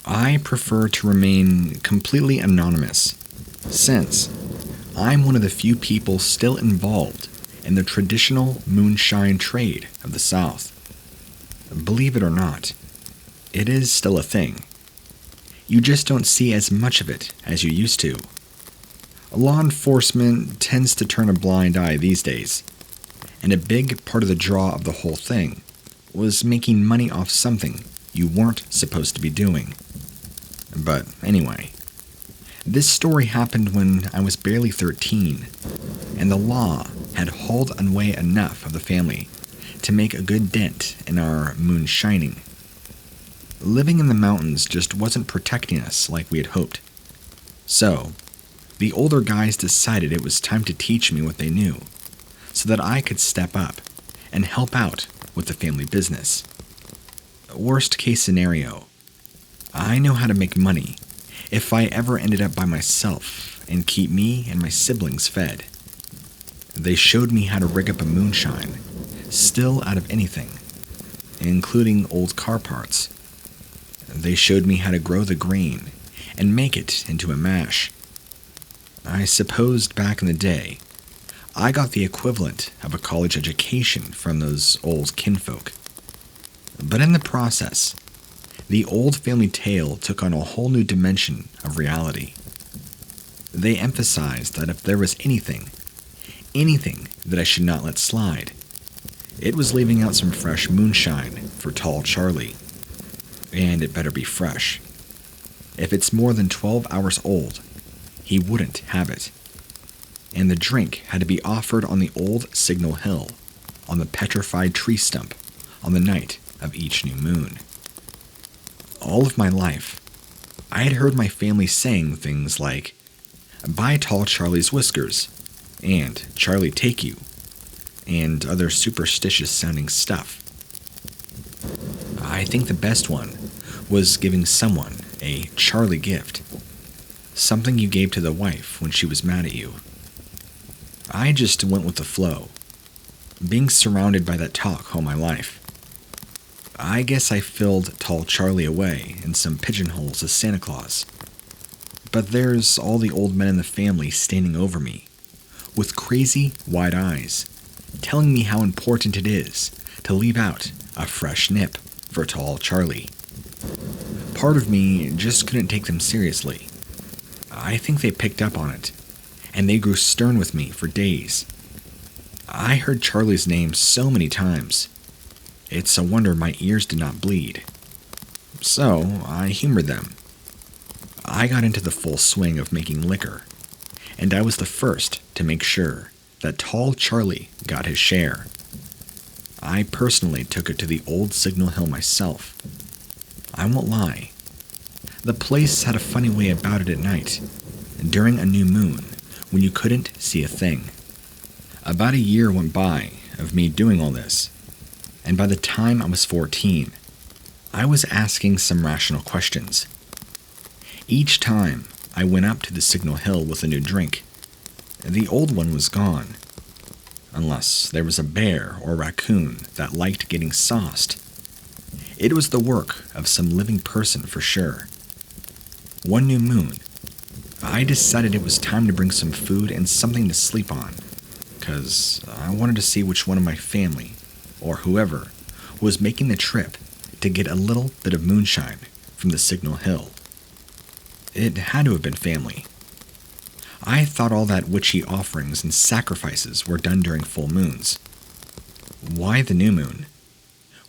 I prefer to remain completely anonymous, since I'm one of the few people still involved in the traditional moonshine trade of the South. Believe it or not, it is still a thing. You just don't see as much of it as you used to. Law enforcement tends to turn a blind eye these days, and a big part of the draw of the whole thing was making money off something you weren't supposed to be doing. But anyway, this story happened when I was barely 13, and the law had hauled away enough of the family to make a good dent in our moonshining. Living in the mountains just wasn't protecting us like we had hoped. So, the older guys decided it was time to teach me what they knew, so that I could step up and help out with the family business. Worst case scenario, I know how to make money if I ever ended up by myself and keep me and my siblings fed. They showed me how to rig up a moonshine, still out of anything, including old car parts. They showed me how to grow the grain and make it into a mash. I supposed back in the day, I got the equivalent of a college education from those old kinfolk. But in the process, the old family tale took on a whole new dimension of reality. They emphasized that if there was anything that I should not let slide, it was leaving out some fresh moonshine for tall Charlie. And it better be fresh. If it's more than 12 hours old, he wouldn't have it. And the drink had to be offered on the old Signal Hill, on the petrified tree stump, on the night of each new moon. All of my life, I had heard my family saying things like, "Buy tall Charlie's whiskers," and "Charlie take you," and other superstitious sounding stuff. I think the best one was giving someone a Charlie gift, something you gave to the wife when she was mad at you. I just went with the flow, being surrounded by that talk all my life. I guess I filled tall Charlie away in some pigeonholes as Santa Claus. But there's all the old men in the family standing over me, with crazy wide eyes, telling me how important it is to leave out a fresh nip for tall Charlie. Part of me just couldn't take them seriously. I think they picked up on it, and they grew stern with me for days. I heard Charlie's name so many times. It's a wonder my ears did not bleed. So I humored them. I got into the full swing of making liquor, and I was the first to make sure that tall Charlie got his share. I personally took it to the old Signal Hill myself. I won't lie. The place had a funny way about it at night, during a new moon, when you couldn't see a thing. About a year went by of me doing all this, and by the time I was 14, I was asking some rational questions. Each time I went up to the Signal Hill with a new drink, the old one was gone, unless there was a bear or raccoon that liked getting sauced. It was the work of some living person for sure. One new moon, I decided it was time to bring some food and something to sleep on, 'cause I wanted to see which one of my family, or whoever, was making the trip to get a little bit of moonshine from the Signal Hill. It had to have been family. I thought all that witchy offerings and sacrifices were done during full moons. Why the new moon,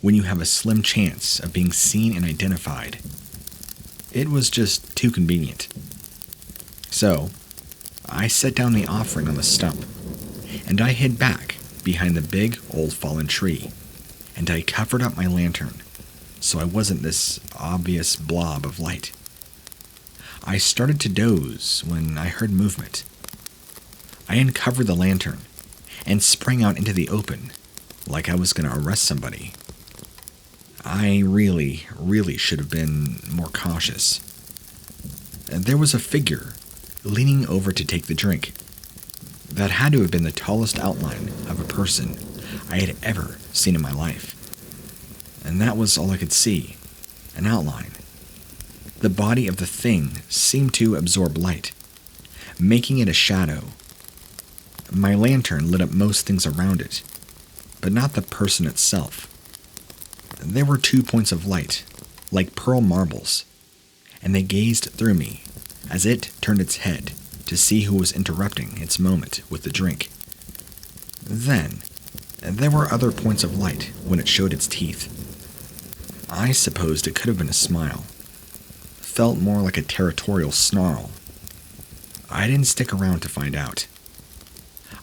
when you have a slim chance of being seen and identified? It was just too convenient. So, I set down the offering on the stump, and I hid back behind the big old fallen tree, and I covered up my lantern so I wasn't this obvious blob of light. I started to doze when I heard movement. I uncovered the lantern and sprang out into the open like I was going to arrest somebody. I really should have been more cautious. There was a figure leaning over to take the drink. That had to have been the tallest outline of a person I had ever seen in my life. And that was all I could see, an outline. The body of the thing seemed to absorb light, making it a shadow. My lantern lit up most things around it, but not the person itself. There were 2 points of light, like pearl marbles, and they gazed through me as it turned its head to see who was interrupting its moment with the drink. Then, there were other points of light when it showed its teeth. I supposed it could have been a smile. Felt more like a territorial snarl. I didn't stick around to find out.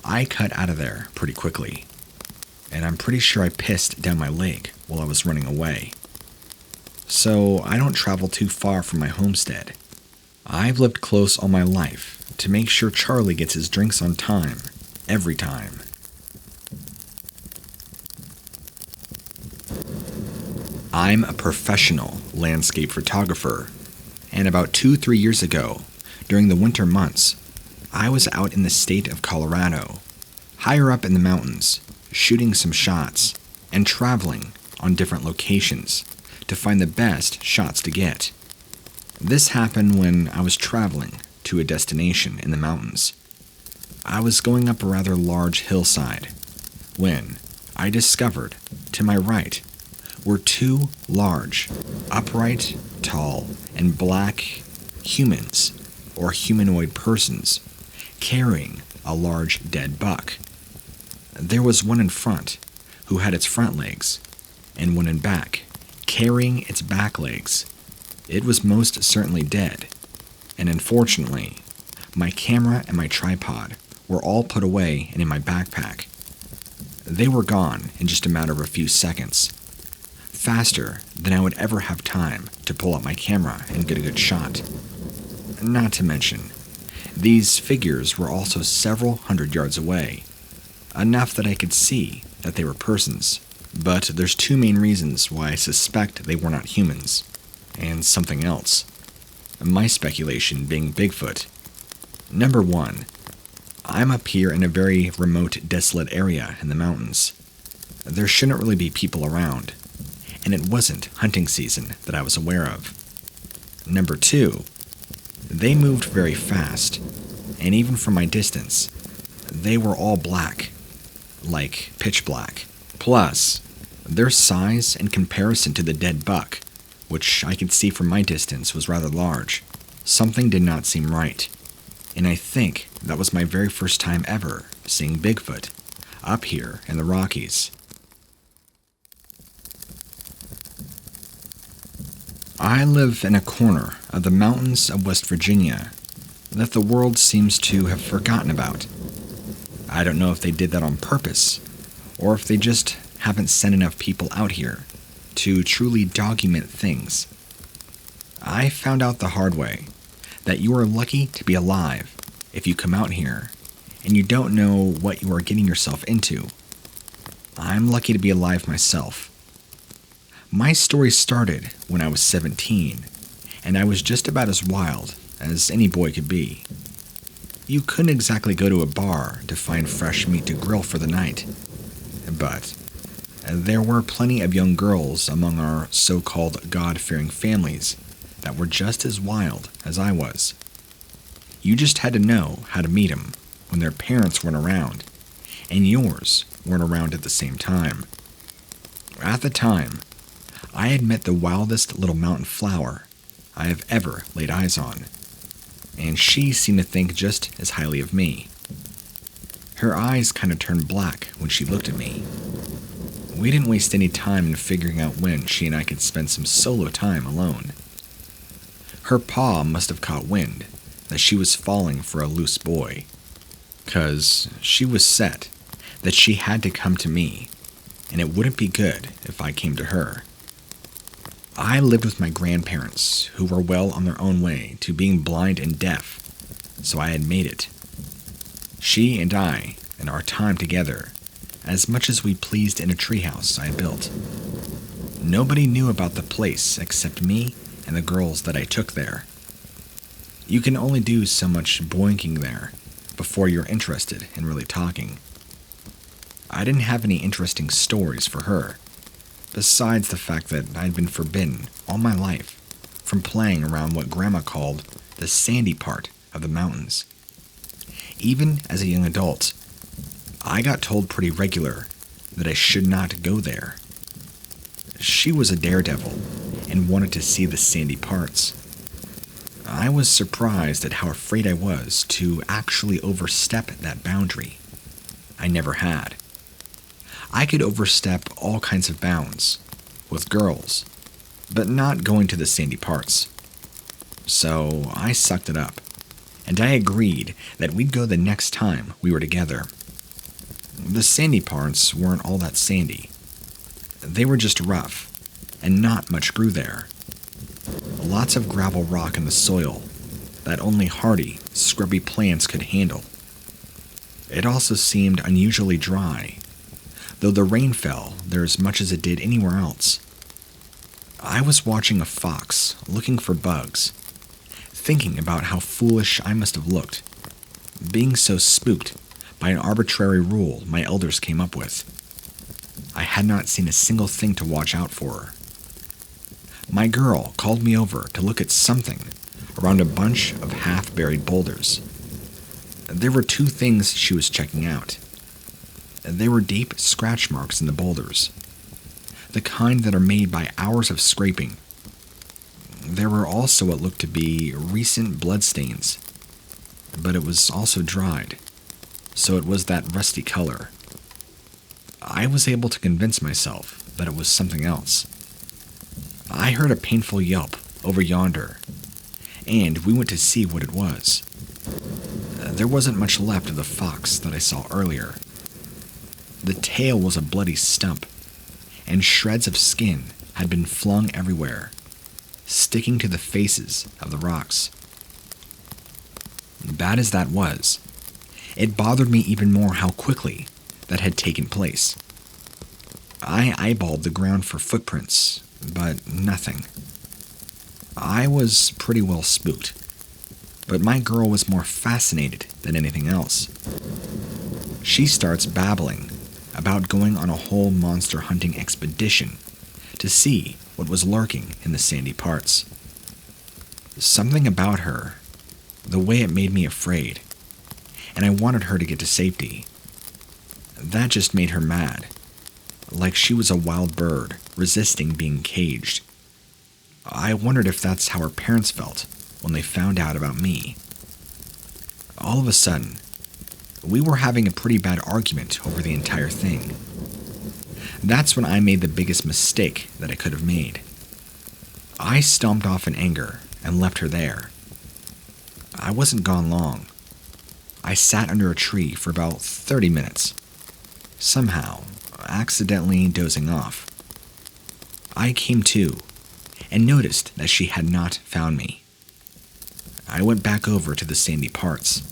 I cut out of there pretty quickly, and I'm pretty sure I pissed down my leg while I was running away. So I don't travel too far from my homestead. I've lived close all my life to make sure Charlie gets his drinks on time, every time. I'm a professional landscape photographer, and about 2-3 years ago, during the winter months, I was out in the state of Colorado, higher up in the mountains, shooting some shots, and traveling on different locations to find the best shots to get. This happened when I was traveling to a destination in the mountains. I was going up a rather large hillside when I discovered, to my right, were 2 large, upright, tall, and black humans, or humanoid persons, carrying a large dead buck. There was one in front, who had its front legs, and one in back, carrying its back legs. It was most certainly dead, and unfortunately, my camera and my tripod were all put away and in my backpack. They were gone in just a matter of a few seconds, faster than I would ever have time to pull out my camera and get a good shot. Not to mention, these figures were also several hundred yards away, enough that I could see that they were persons. But there's 2 main reasons why I suspect they were not humans, and something else. My speculation being Bigfoot. Number 1, I'm up here in a very remote, desolate area in the mountains. There shouldn't really be people around, and it wasn't hunting season that I was aware of. Number 2, they moved very fast, and even from my distance, they were all black, like pitch black. Plus, their size in comparison to the dead buck, which I could see from my distance was rather large, something did not seem right. And I think that was my very first time ever seeing Bigfoot up here in the Rockies. I live in a corner of the mountains of West Virginia that the world seems to have forgotten about. I don't know if they did that on purpose, or if they just haven't sent enough people out here to truly document things. I found out the hard way that you are lucky to be alive if you come out here and you don't know what you are getting yourself into. I'm lucky to be alive myself. My story started when I was 17, and I was just about as wild as any boy could be. You couldn't exactly go to a bar to find fresh meat to grill for the night, but there were plenty of young girls among our so-called God-fearing families that were just as wild as I was. You just had to know how to meet them when their parents weren't around, and yours weren't around at the same time. At the time, I had met the wildest little mountain flower I have ever laid eyes on, and she seemed to think just as highly of me. Her eyes kind of turned black when she looked at me. We didn't waste any time in figuring out when she and I could spend some solo time alone. Her paw must have caught wind that she was falling for a loose boy, 'cause she was set that she had to come to me, and it wouldn't be good if I came to her. I lived with my grandparents, who were well on their own way to being blind and deaf, so I had made it. She and I, and our time together, as much as we pleased in a treehouse I had built. Nobody knew about the place except me and the girls that I took there. You can only do so much boinking there before you're interested in really talking. I didn't have any interesting stories for her, besides the fact that I'd been forbidden all my life from playing around what Grandma called the sandy part of the mountains. Even as a young adult, I got told pretty regular that I should not go there. She was a daredevil and wanted to see the sandy parts. I was surprised at how afraid I was to actually overstep that boundary. I never had. I could overstep all kinds of bounds with girls, but not going to the sandy parts. So I sucked it up, and I agreed that we'd go the next time we were together. The sandy parts weren't all that sandy. They were just rough, and not much grew there. Lots of gravel rock in the soil that only hardy, scrubby plants could handle. It also seemed unusually dry, though the rain fell there as much as it did anywhere else. I was watching a fox looking for bugs, thinking about how foolish I must have looked, being so spooked by an arbitrary rule my elders came up with. I had not seen a single thing to watch out for. My girl called me over to look at something around a bunch of half-buried boulders. There were two things she was checking out. There were deep scratch marks in the boulders, the kind that are made by hours of scraping. There were also what looked to be recent bloodstains, but it was also dried, so it was that rusty color. I was able to convince myself that it was something else. I heard a painful yelp over yonder, and we went to see what it was. There wasn't much left of the fox that I saw earlier. The tail was a bloody stump, and shreds of skin had been flung everywhere, sticking to the faces of the rocks. Bad as that was, it bothered me even more how quickly that had taken place. I eyeballed the ground for footprints, but nothing. I was pretty well spooked, but my girl was more fascinated than anything else. She starts babbling about going on a whole monster hunting expedition to see what was lurking in the sandy parts. Something about her, the way it made me afraid, and I wanted her to get to safety. That just made her mad, like she was a wild bird resisting being caged. I wondered if that's how her parents felt when they found out about me. All of a sudden, we were having a pretty bad argument over the entire thing. That's when I made the biggest mistake that I could have made. I stomped off in anger and left her there. I wasn't gone long. I sat under a tree for about 30 minutes, somehow accidentally dozing off. I came to and noticed that she had not found me. I went back over to the sandy parts,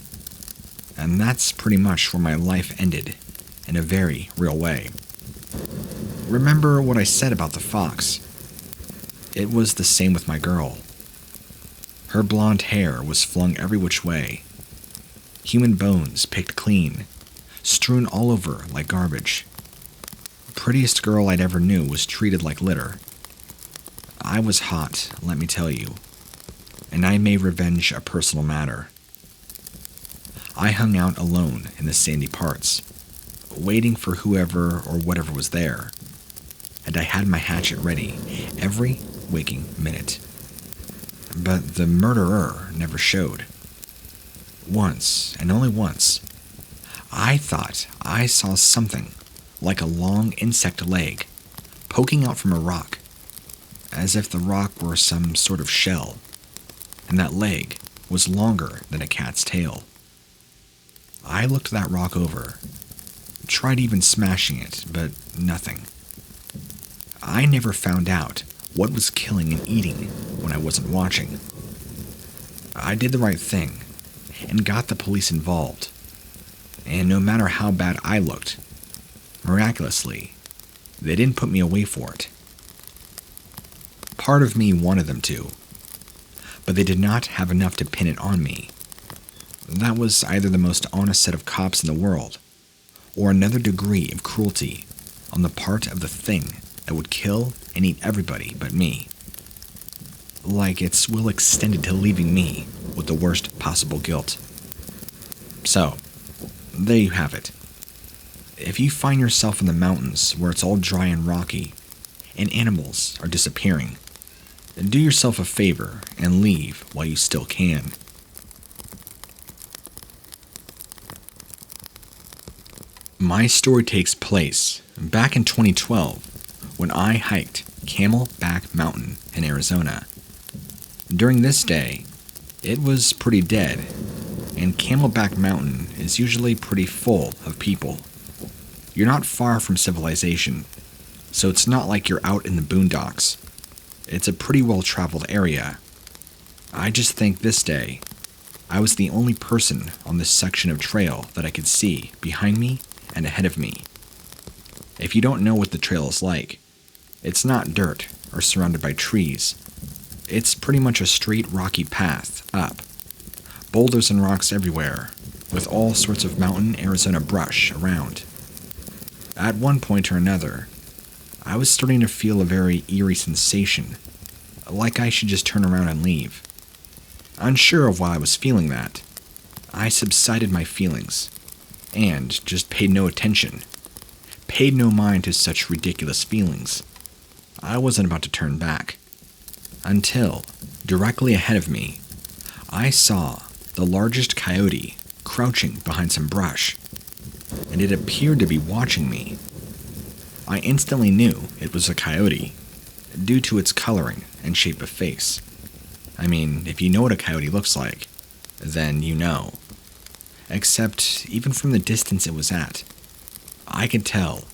and that's pretty much where my life ended in a very real way. Remember what I said about the fox? It was the same with my girl. Her blonde hair was flung every which way, human bones picked clean, strewn all over like garbage. The prettiest girl I'd ever knew was treated like litter. I was hot, let me tell you, and I made revenge a personal matter. I hung out alone in the sandy parts, waiting for whoever or whatever was there, and and I had my hatchet ready every waking minute. But the murderer never showed. Once, and only once, I thought I saw something like a long insect leg poking out from a rock, as if the rock were some sort of shell, and that leg was longer than a cat's tail. I looked that rock over, tried even smashing it, but nothing. I never found out what was killing and eating when I wasn't watching. I did the right thing and got the police involved, and no matter how bad I looked, miraculously, they didn't put me away for it. Part of me wanted them to, but they did not have enough to pin it on me. That was either the most honest set of cops in the world, or another degree of cruelty on the part of the thing that would kill and eat everybody but me. Like its will extended to leaving me with the worst possible guilt. So, there you have it. If you find yourself in the mountains where it's all dry and rocky, and animals are disappearing, do yourself a favor and leave while you still can. My story takes place back in 2012 when I hiked Camelback Mountain in Arizona. During this day, it was pretty dead, and Camelback Mountain is usually pretty full of people. You're not far from civilization, so it's not like you're out in the boondocks. It's a pretty well-traveled area. I just think this day, I was the only person on this section of trail that I could see behind me and ahead of me. If you don't know what the trail is like, it's not dirt or surrounded by trees. It's pretty much a straight rocky path up. Boulders and rocks everywhere, with all sorts of mountain Arizona brush around. At one point or another, I was starting to feel a very eerie sensation, like I should just turn around and leave. Unsure of why I was feeling that, I subsided my feelings, and just paid no attention, paid no mind to such ridiculous feelings. I wasn't about to turn back, until, directly ahead of me, I saw the largest coyote crouching behind some brush, and it appeared to be watching me. I instantly knew it was a coyote, due to its coloring and shape of face. I mean, if you know what a coyote looks like, then you know. Except, even from the distance it was at, I could tell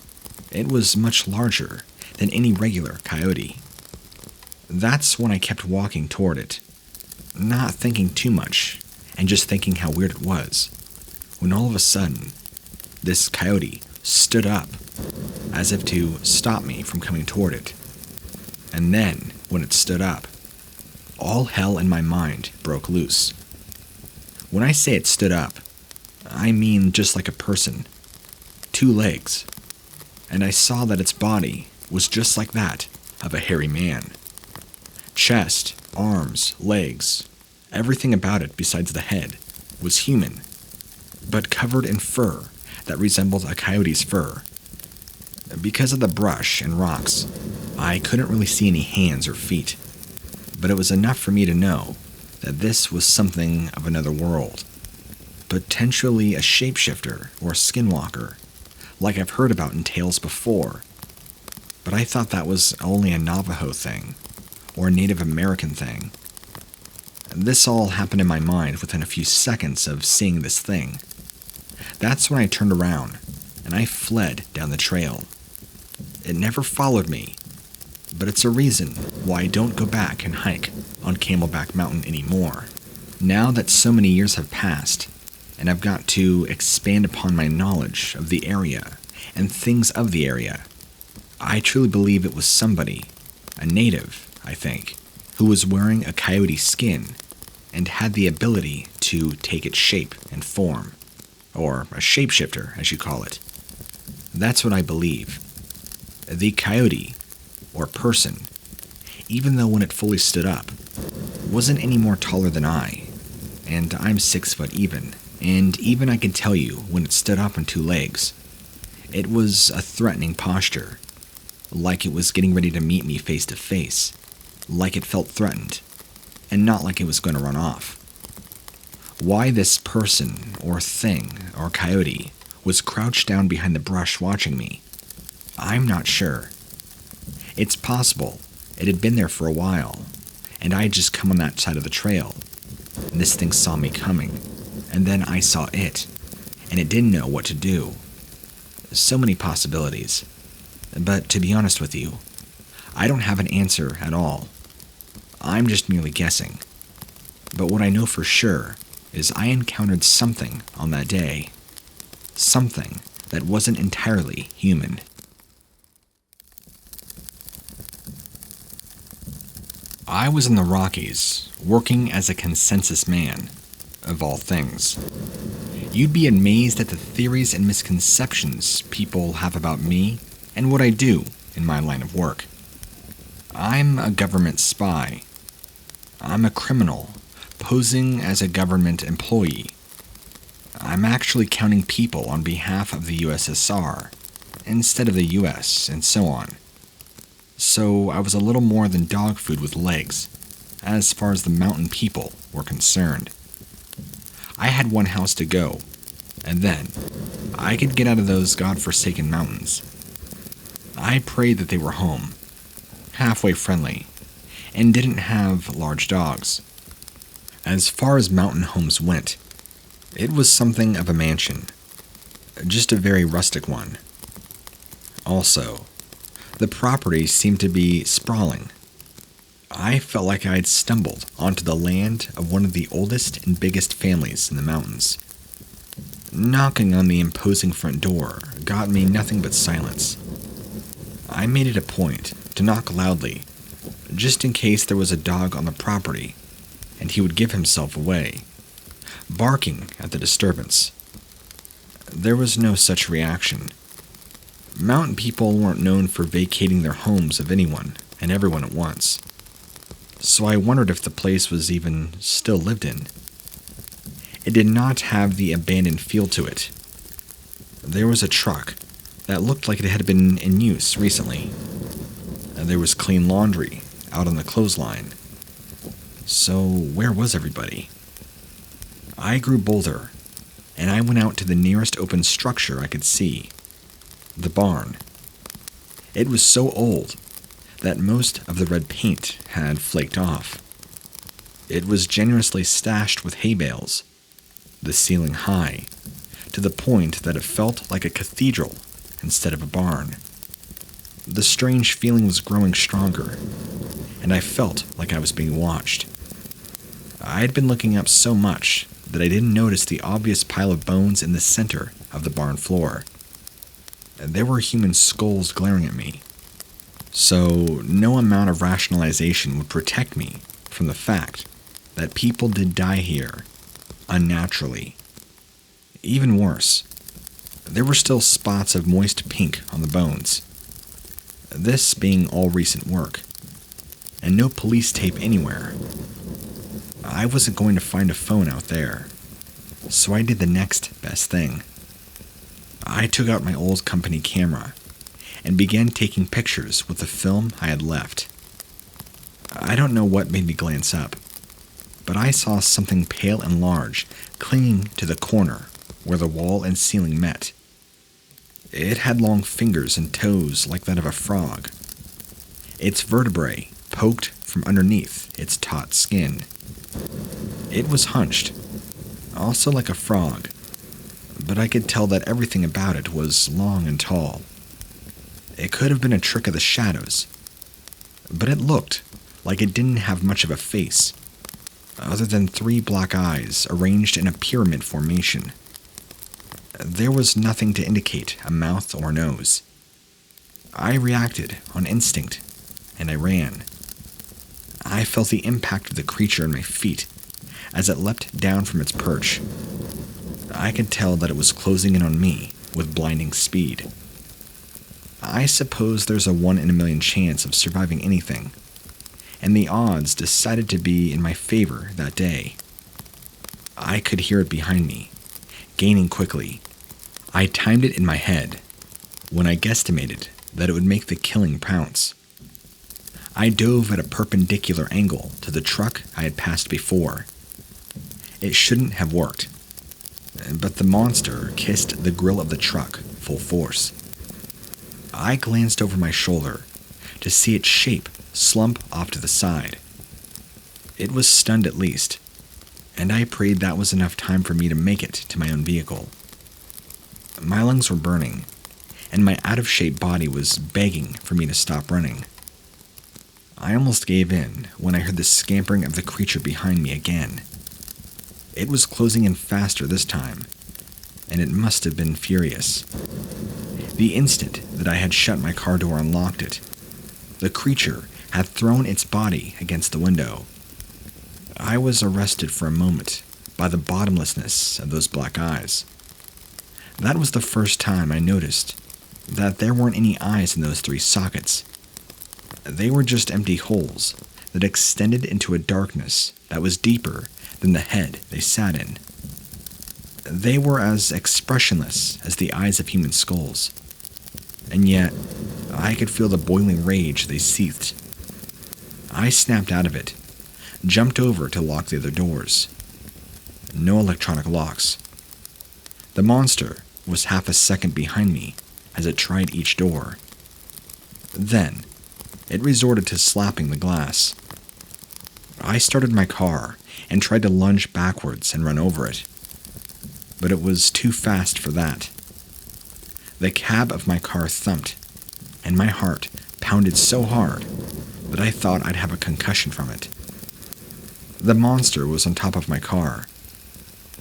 it was much larger than any regular coyote. That's when I kept walking toward it, not thinking too much, and just thinking how weird it was, when all of a sudden, this coyote stood up, as if to stop me from coming toward it. And then, when it stood up, all hell in my mind broke loose. When I say it stood up, I mean just like a person. 2 legs. And I saw that its body was just like that of a hairy man. Chest, arms, legs, everything about it besides the head was human, but covered in fur that resembled a coyote's fur. Because of the brush and rocks, I couldn't really see any hands or feet, but it was enough for me to know that this was something of another world, potentially a shapeshifter or skinwalker, like I've heard about in tales before. But I thought that was only a Navajo thing, or a Native American thing. This all happened in my mind within a few seconds of seeing this thing. That's when I turned around, and I fled down the trail. It never followed me, but it's a reason why I don't go back and hike on Camelback Mountain anymore. Now that so many years have passed, and I've got to expand upon my knowledge of the area and things of the area, I truly believe it was somebody, a native, I think, who was wearing a coyote skin and had the ability to take its shape and form, or a shapeshifter, as you call it. That's what I believe. The coyote, or person, even though when it fully stood up, wasn't any more taller than I, and I'm 6 foot even, and even I can tell you when it stood up on 2 legs, it was a threatening posture, like it was getting ready to meet me face to face, like it felt threatened, and not like it was going to run off. Why this person, or thing, or coyote was crouched down behind the brush watching me, I'm not sure. It's possible it had been there for a while, and I had just come on that side of the trail, and this thing saw me coming, and then I saw it, and it didn't know what to do. So many possibilities. But to be honest with you, I don't have an answer at all. I'm just merely guessing. But what I know for sure is I encountered something on that day. Something that wasn't entirely human. I was in the Rockies, working as a consensus man, of all things. You'd be amazed at the theories and misconceptions people have about me and what I do in my line of work. I'm a government spy. I'm a criminal, posing as a government employee. I'm actually counting people on behalf of the USSR, instead of the US, and so on. So I was a little more than dog food with legs, as far as the mountain people were concerned. I had one house to go, and then I could get out of those godforsaken mountains. I prayed that they were home, halfway friendly, and didn't have large dogs. As far as mountain homes went, it was something of a mansion, just a very rustic one. Also, the property seemed to be sprawling. I felt like I'd stumbled onto the land of one of the oldest and biggest families in the mountains. Knocking on the imposing front door got me nothing but silence. I made it a point to knock loudly, just in case there was a dog on the property, and he would give himself away, barking at the disturbance. There was no such reaction. Mountain people weren't known for vacating their homes of anyone and everyone at once, so I wondered if the place was even still lived in. It did not have the abandoned feel to it. There was a truck that looked like it had been in use recently, and there was clean laundry out on the clothesline. So where was everybody? I grew bolder, and I went out to the nearest open structure I could see, the barn. It was so old that most of the red paint had flaked off. It was generously stashed with hay bales, the ceiling high, to the point that it felt like a cathedral instead of a barn. The strange feeling was growing stronger, and I felt like I was being watched. I had been looking up so much that I didn't notice the obvious pile of bones in the center of the barn floor. There were human skulls glaring at me, so no amount of rationalization would protect me from the fact that people did die here, unnaturally. Even worse, there were still spots of moist pink on the bones. This being all recent work, and no police tape anywhere. I wasn't going to find a phone out there, so I did the next best thing. I took out my old company camera and began taking pictures with the film I had left. I don't know what made me glance up, but I saw something pale and large clinging to the corner where the wall and ceiling met. It had long fingers and toes like that of a frog. Its vertebrae poked from underneath its taut skin. It was hunched, also like a frog, but I could tell that everything about it was long and tall. It could have been a trick of the shadows, but it looked like it didn't have much of a face, other than 3 black eyes arranged in a pyramid formation. There was nothing to indicate a mouth or nose. I reacted on instinct, and I ran. I felt the impact of the creature on my feet as it leapt down from its perch. I could tell that it was closing in on me with blinding speed. I suppose there's a 1 in a million chance of surviving anything, and the odds decided to be in my favor that day. I could hear it behind me, gaining quickly. I timed it in my head when I guesstimated that it would make the killing pounce. I dove at a perpendicular angle to the truck I had passed before. It shouldn't have worked, but the monster kissed the grill of the truck full force. I glanced over my shoulder to see its shape slump off to the side. It was stunned at least, and I prayed that was enough time for me to make it to my own vehicle. My lungs were burning, and my out-of-shape body was begging for me to stop running. I almost gave in when I heard the scampering of the creature behind me again. It was closing in faster this time, and it must have been furious. The instant that I had shut my car door and locked it, the creature had thrown its body against the window. I was arrested for a moment by the bottomlessness of those black eyes. That was the first time I noticed that there weren't any eyes in those 3 sockets. They were just empty holes that extended into a darkness that was deeper than the head they sat in. They were as expressionless as the eyes of human skulls, and yet I could feel the boiling rage they seethed. I snapped out of it, jumped over to lock the other doors. No electronic locks. The monster was half a second behind me as it tried each door. Then, it resorted to slapping the glass. I started my car and tried to lunge backwards and run over it, but it was too fast for that. The cab of my car thumped, and my heart pounded so hard that I thought I'd have a concussion from it. The monster was on top of my car.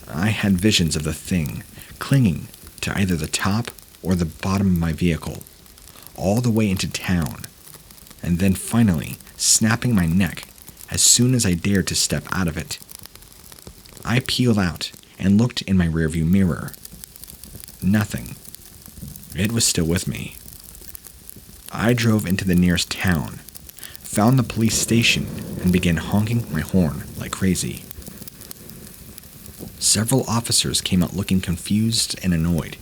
I had visions of the thing clinging to either the top or the bottom of my vehicle, all the way into town, and then finally snapping my neck as soon as I dared to step out of it. I peeled out and looked in my rearview mirror. Nothing. It was still with me. I drove into the nearest town, found the police station, and began honking my horn like crazy. Several officers came out looking confused and annoyed.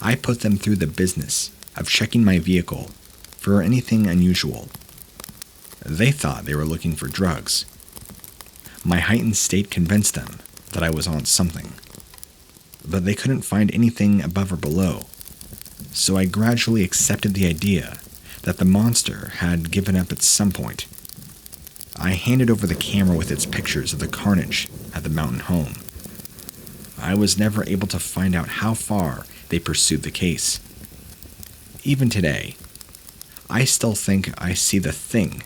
I put them through the business of checking my vehicle for anything unusual. They thought they were looking for drugs. My heightened state convinced them that I was on something, but they couldn't find anything above or below, so I gradually accepted the idea that the monster had given up at some point. I handed over the camera with its pictures of the carnage at the mountain home. I was never able to find out how far they pursued the case. Even today, I still think I see the thing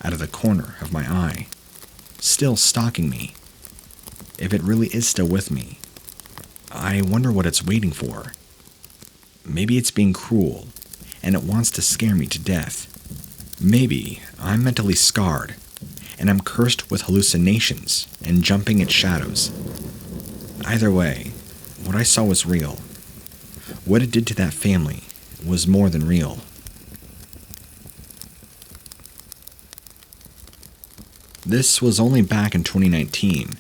out of the corner of my eye, still stalking me. If it really is still with me, I wonder what it's waiting for. Maybe it's being cruel, and it wants to scare me to death. Maybe I'm mentally scarred, and I'm cursed with hallucinations and jumping at shadows. Either way, what I saw was real. What it did to that family was more than real. This was only back in 2019,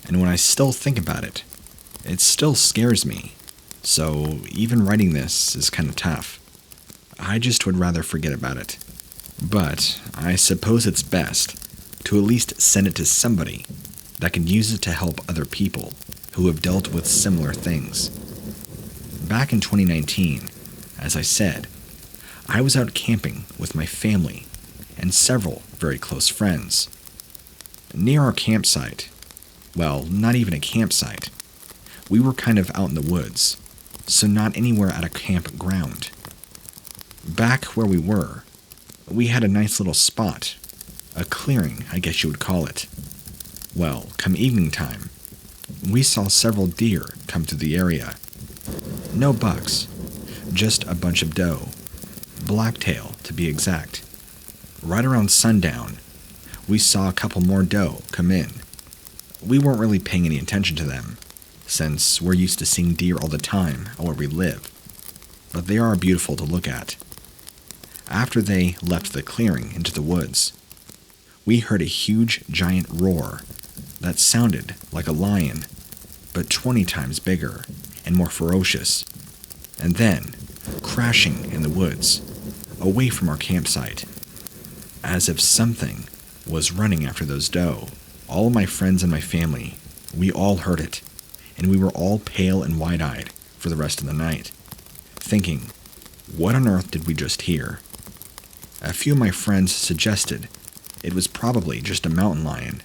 and when I still think about it, it still scares me. So even writing this is kind of tough. I just would rather forget about it. But I suppose it's best to at least send it to somebody that can use it to help other people who have dealt with similar things. Back in 2019, as I said, I was out camping with my family and several very close friends. Near our campsite, well, not even a campsite, we were kind of out in the woods, so not anywhere at a campground. Back where we were, we had a nice little spot, a clearing, I guess you would call it. Well, come evening time, we saw several deer come through the area. No bucks, just a bunch of doe, blacktail to be exact. Right around sundown, we saw a couple more doe come in. We weren't really paying any attention to them, since we're used to seeing deer all the time where we live, but they are beautiful to look at. After they left the clearing into the woods, we heard a huge giant roar that sounded like a lion, but 20 times bigger and more ferocious. And then, crashing in the woods, away from our campsite, as if something was running after those doe. All of my friends and my family, we all heard it, and we were all pale and wide-eyed for the rest of the night, thinking, what on earth did we just hear? A few of my friends suggested it was probably just a mountain lion,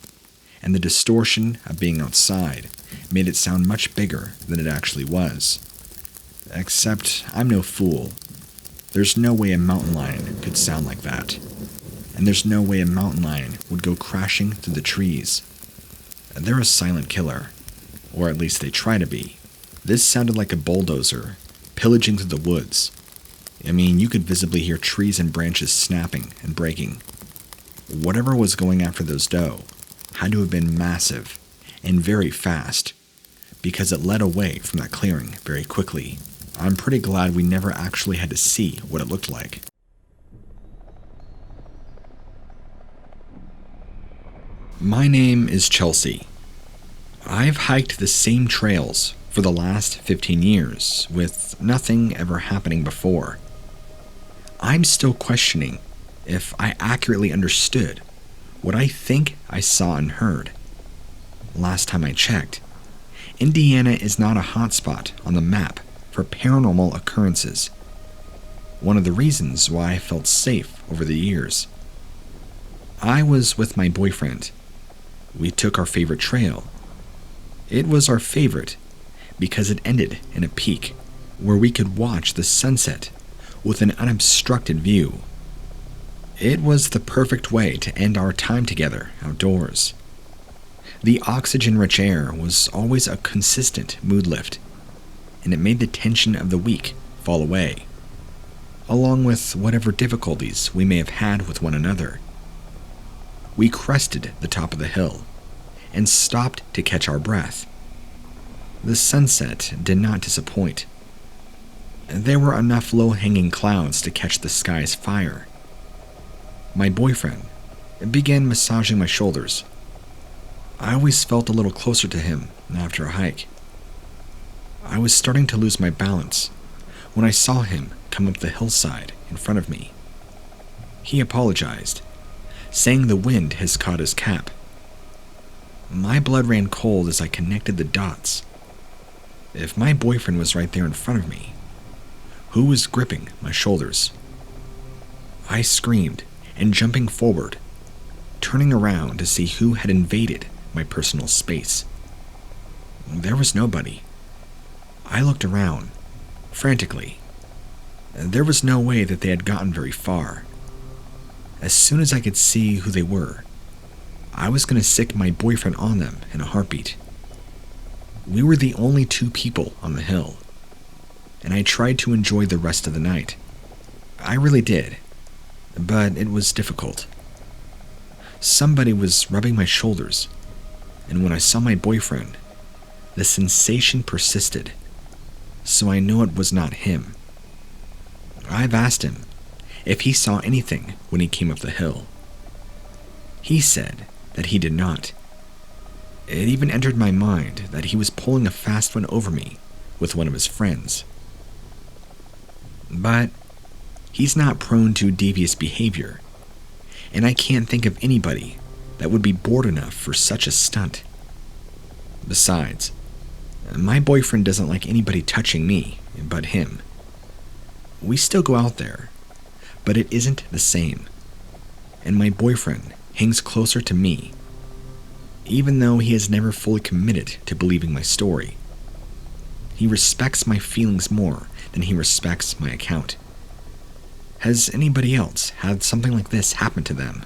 and the distortion of being outside made it sound much bigger than it actually was. Except I'm no fool. There's no way a mountain lion could sound like that. And there's no way a mountain lion would go crashing through the trees. They're a silent killer, or at least they try to be. This sounded like a bulldozer pillaging through the woods. I mean, you could visibly hear trees and branches snapping and breaking. Whatever was going after those doe had to have been massive and very fast, because it led away from that clearing very quickly. I'm pretty glad we never actually had to see what it looked like. My name is Chelsea. I've hiked the same trails for the last 15 years, with nothing ever happening before. I'm still questioning if I accurately understood what I think I saw and heard. Last time I checked, Indiana is not a hotspot on the map for paranormal occurrences. One of the reasons why I felt safe over the years. I was with my boyfriend. We took our favorite trail. It was our favorite because it ended in a peak where we could watch the sunset with an unobstructed view. It was the perfect way to end our time together outdoors. The oxygen-rich air was always a consistent mood lift, and it made the tension of the week fall away, along with whatever difficulties we may have had with one another. We crested the top of the hill and stopped to catch our breath. The sunset did not disappoint. There were enough low-hanging clouds to catch the sky's fire. My boyfriend began massaging my shoulders. I always felt a little closer to him after a hike. I was starting to lose my balance when I saw him come up the hillside in front of me. He apologized, saying the wind has caught his cap. My blood ran cold as I connected the dots. If my boyfriend was right there in front of me, who was gripping my shoulders? I screamed and jumping forward, turning around to see who had invaded my personal space. There was nobody. I looked around, frantically. There was no way that they had gotten very far. As soon as I could see who they were, I was going to sick my boyfriend on them in a heartbeat. We were the only two people on the hill, and I tried to enjoy the rest of the night. I really did, but it was difficult. Somebody was rubbing my shoulders, and when I saw my boyfriend, the sensation persisted, so I knew it was not him. I've asked him if he saw anything when he came up the hill. He said that he did not. It even entered my mind that he was pulling a fast one over me with one of his friends. But he's not prone to devious behavior, and I can't think of anybody that would be bored enough for such a stunt. Besides, my boyfriend doesn't like anybody touching me but him. We still go out there, but it isn't the same, and my boyfriend hangs closer to me, even though he has never fully committed to believing my story. He respects my feelings more than he respects my account. Has anybody else had something like this happen to them?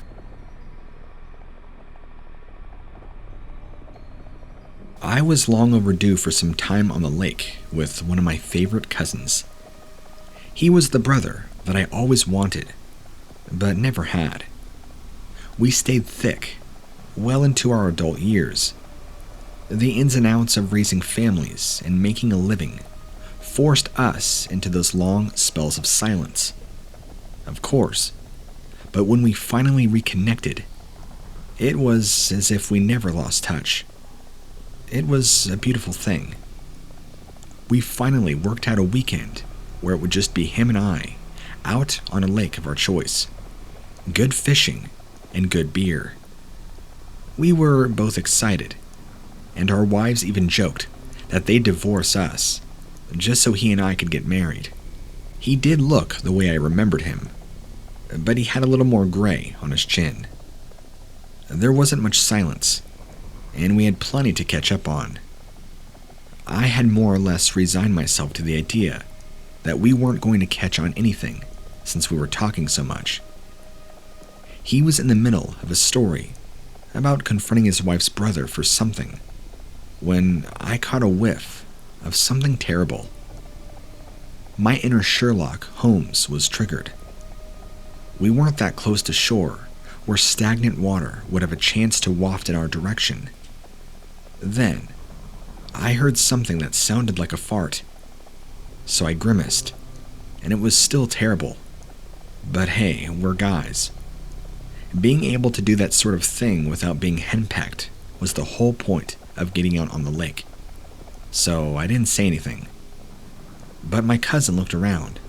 I was long overdue for some time on the lake with one of my favorite cousins. He was the brother that I always wanted, but never had. We stayed thick, well into our adult years. The ins and outs of raising families and making a living forced us into those long spells of silence. Of course, but when we finally reconnected, it was as if we never lost touch. It was a beautiful thing. We finally worked out a weekend where it would just be him and I, out on a lake of our choice. Good fishing and good beer. We were both excited, and our wives even joked that they'd divorce us, just so he and I could get married. He did look the way I remembered him, but he had a little more gray on his chin. There wasn't much silence, and we had plenty to catch up on. I had more or less resigned myself to the idea that we weren't going to catch on anything since we were talking so much. He was in the middle of a story about confronting his wife's brother for something when I caught a whiff of something terrible. My inner Sherlock Holmes was triggered. We weren't that close to shore where stagnant water would have a chance to waft in our direction. Then, I heard something that sounded like a fart. So I grimaced, and it was still terrible. But hey, we're guys. Being able to do that sort of thing without being henpecked was the whole point of getting out on the lake. So I didn't say anything. But my cousin looked around,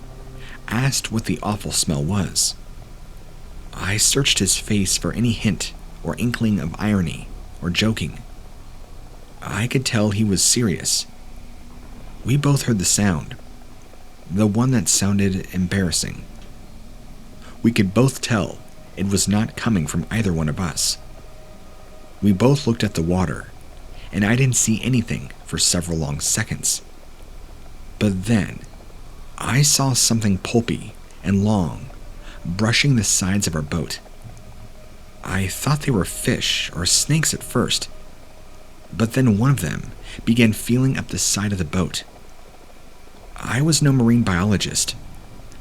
asked what the awful smell was. I searched his face for any hint or inkling of irony or joking. I could tell he was serious. We both heard the sound, the one that sounded embarrassing. We could both tell it was not coming from either one of us. We both looked at the water, and I didn't see anything for several long seconds. But then, I saw something pulpy and long brushing the sides of our boat. I thought they were fish or snakes at first, but then one of them began feeling up the side of the boat. I was no marine biologist,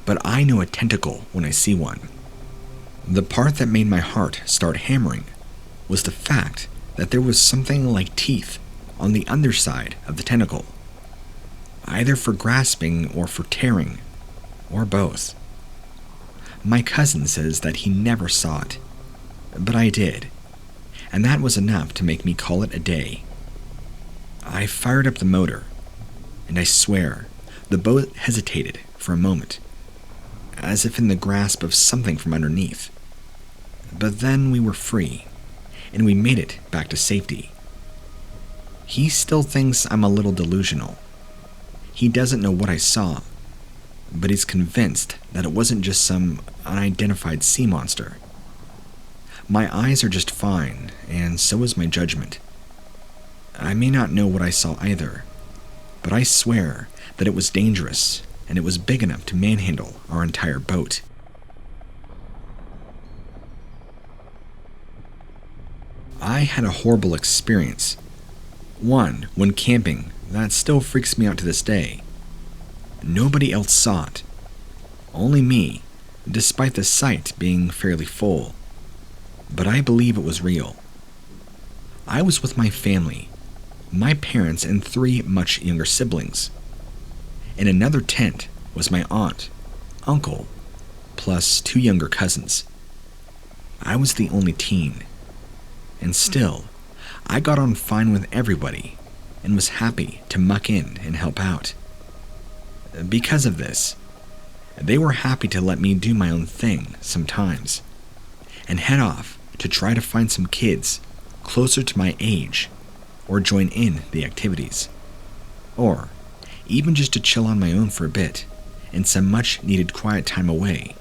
but I know a tentacle when I see one. The part that made my heart start hammering was the fact that there was something like teeth on the underside of the tentacle, either for grasping or for tearing, or both. My cousin says that he never saw it, but I did, and that was enough to make me call it a day. I fired up the motor, and I swear the boat hesitated for a moment, as if in the grasp of something from underneath. But then we were free, and we made it back to safety. He still thinks I'm a little delusional. He doesn't know what I saw, but he's convinced that it wasn't just some unidentified sea monster. My eyes are just fine, and so is my judgment. I may not know what I saw either, but I swear that it was dangerous, and it was big enough to manhandle our entire boat. I had a horrible experience. One, when camping, that still freaks me out to this day. Nobody else saw it. Only me, despite the site being fairly full. But I believe it was real. I was with my family, my parents and 3 much younger siblings. In another tent was my aunt, uncle, plus 2 younger cousins. I was the only teen. And still, I got on fine with everybody and was happy to muck in and help out. Because of this, they were happy to let me do my own thing sometimes and head off to try to find some kids closer to my age or join in the activities, or even just to chill on my own for a bit and some much needed quiet time away.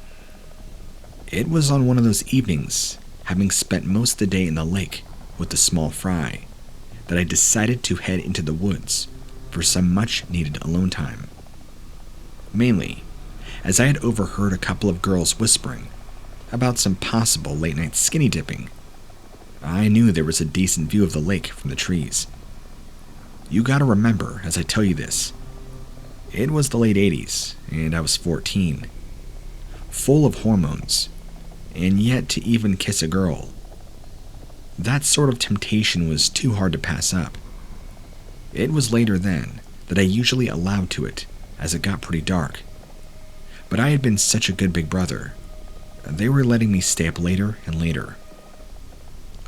It was on one of those evenings, having spent most of the day in the lake with the small fry, that I decided to head into the woods for some much needed alone time. Mainly, as I had overheard a couple of girls whispering about some possible late night skinny dipping. I knew there was a decent view of the lake from the trees. You gotta remember as I tell you this, it was the late 80s and I was 14, full of hormones, and yet to even kiss a girl. That sort of temptation was too hard to pass up. It was later then that I usually allowed to it as it got pretty dark. But I had been such a good big brother. They were letting me stay up later and later.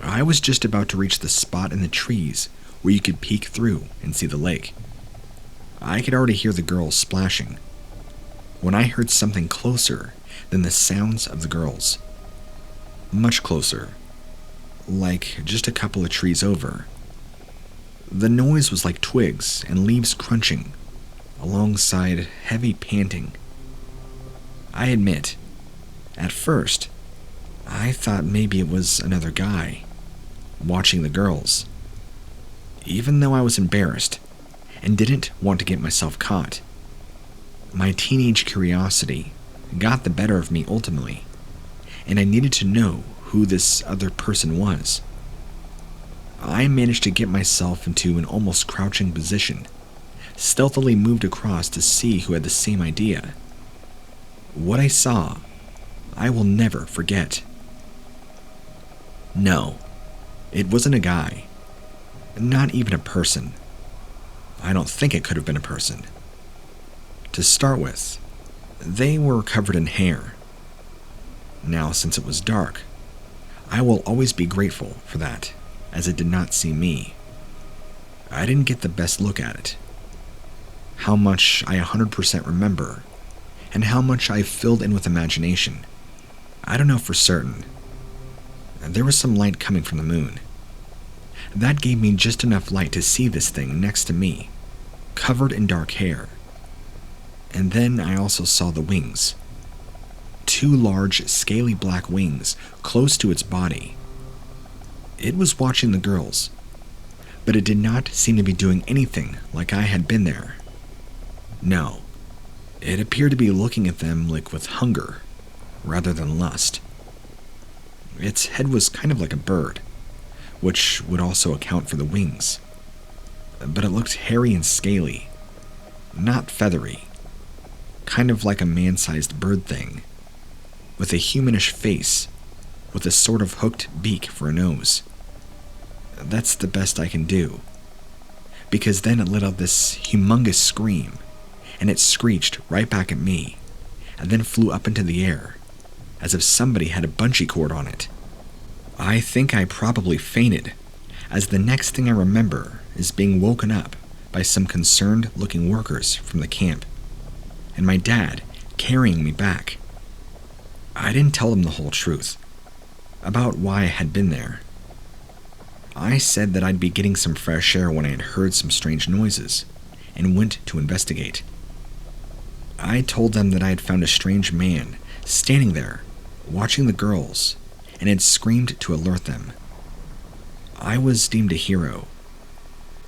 I was just about to reach the spot in the trees where you could peek through and see the lake. I could already hear the girls splashing. when I heard something closer than the sounds of the girls. Much closer, like just a couple of trees over. The noise was like twigs and leaves crunching, alongside heavy panting. I admit, at first, I thought maybe it was another guy watching the girls, even though I was embarrassed and didn't want to get myself caught. My teenage curiosity got the better of me ultimately, and I needed to know who this other person was. I managed to get myself into an almost crouching position, stealthily moved across to see who had the same idea. What I saw, I will never forget. No, it wasn't a guy. Not even a person. I don't think it could have been a person. To start with, they were covered in hair. Now, since it was dark, I will always be grateful for that, as it did not see me. I didn't get the best look at it. How much I 100% remember, and how much I filled in with imagination, I don't know for certain. There was some light coming from the moon. That gave me just enough light to see this thing next to me, covered in dark hair. And then I also saw the wings. 2 large, scaly black wings close to its body. It was watching the girls, but it did not seem to be doing anything like I had been there. No, it appeared to be looking at them like with hunger, rather than lust. Its head was kind of like a bird, which would also account for the wings. But it looked hairy and scaly, not feathery, kind of like a man-sized bird thing, with a humanish face, with a sort of hooked beak for a nose. That's the best I can do, because then it let out this humongous scream, and it screeched right back at me, and then flew up into the air, as if somebody had a bungee cord on it. I think I probably fainted, as the next thing I remember is being woken up by some concerned-looking workers from the camp, and my dad carrying me back. I didn't tell them the whole truth about why I had been there. I said that I'd be getting some fresh air when I had heard some strange noises, and went to investigate. I told them that I had found a strange man standing there, watching the girls, and had screamed to alert them. I was deemed a hero.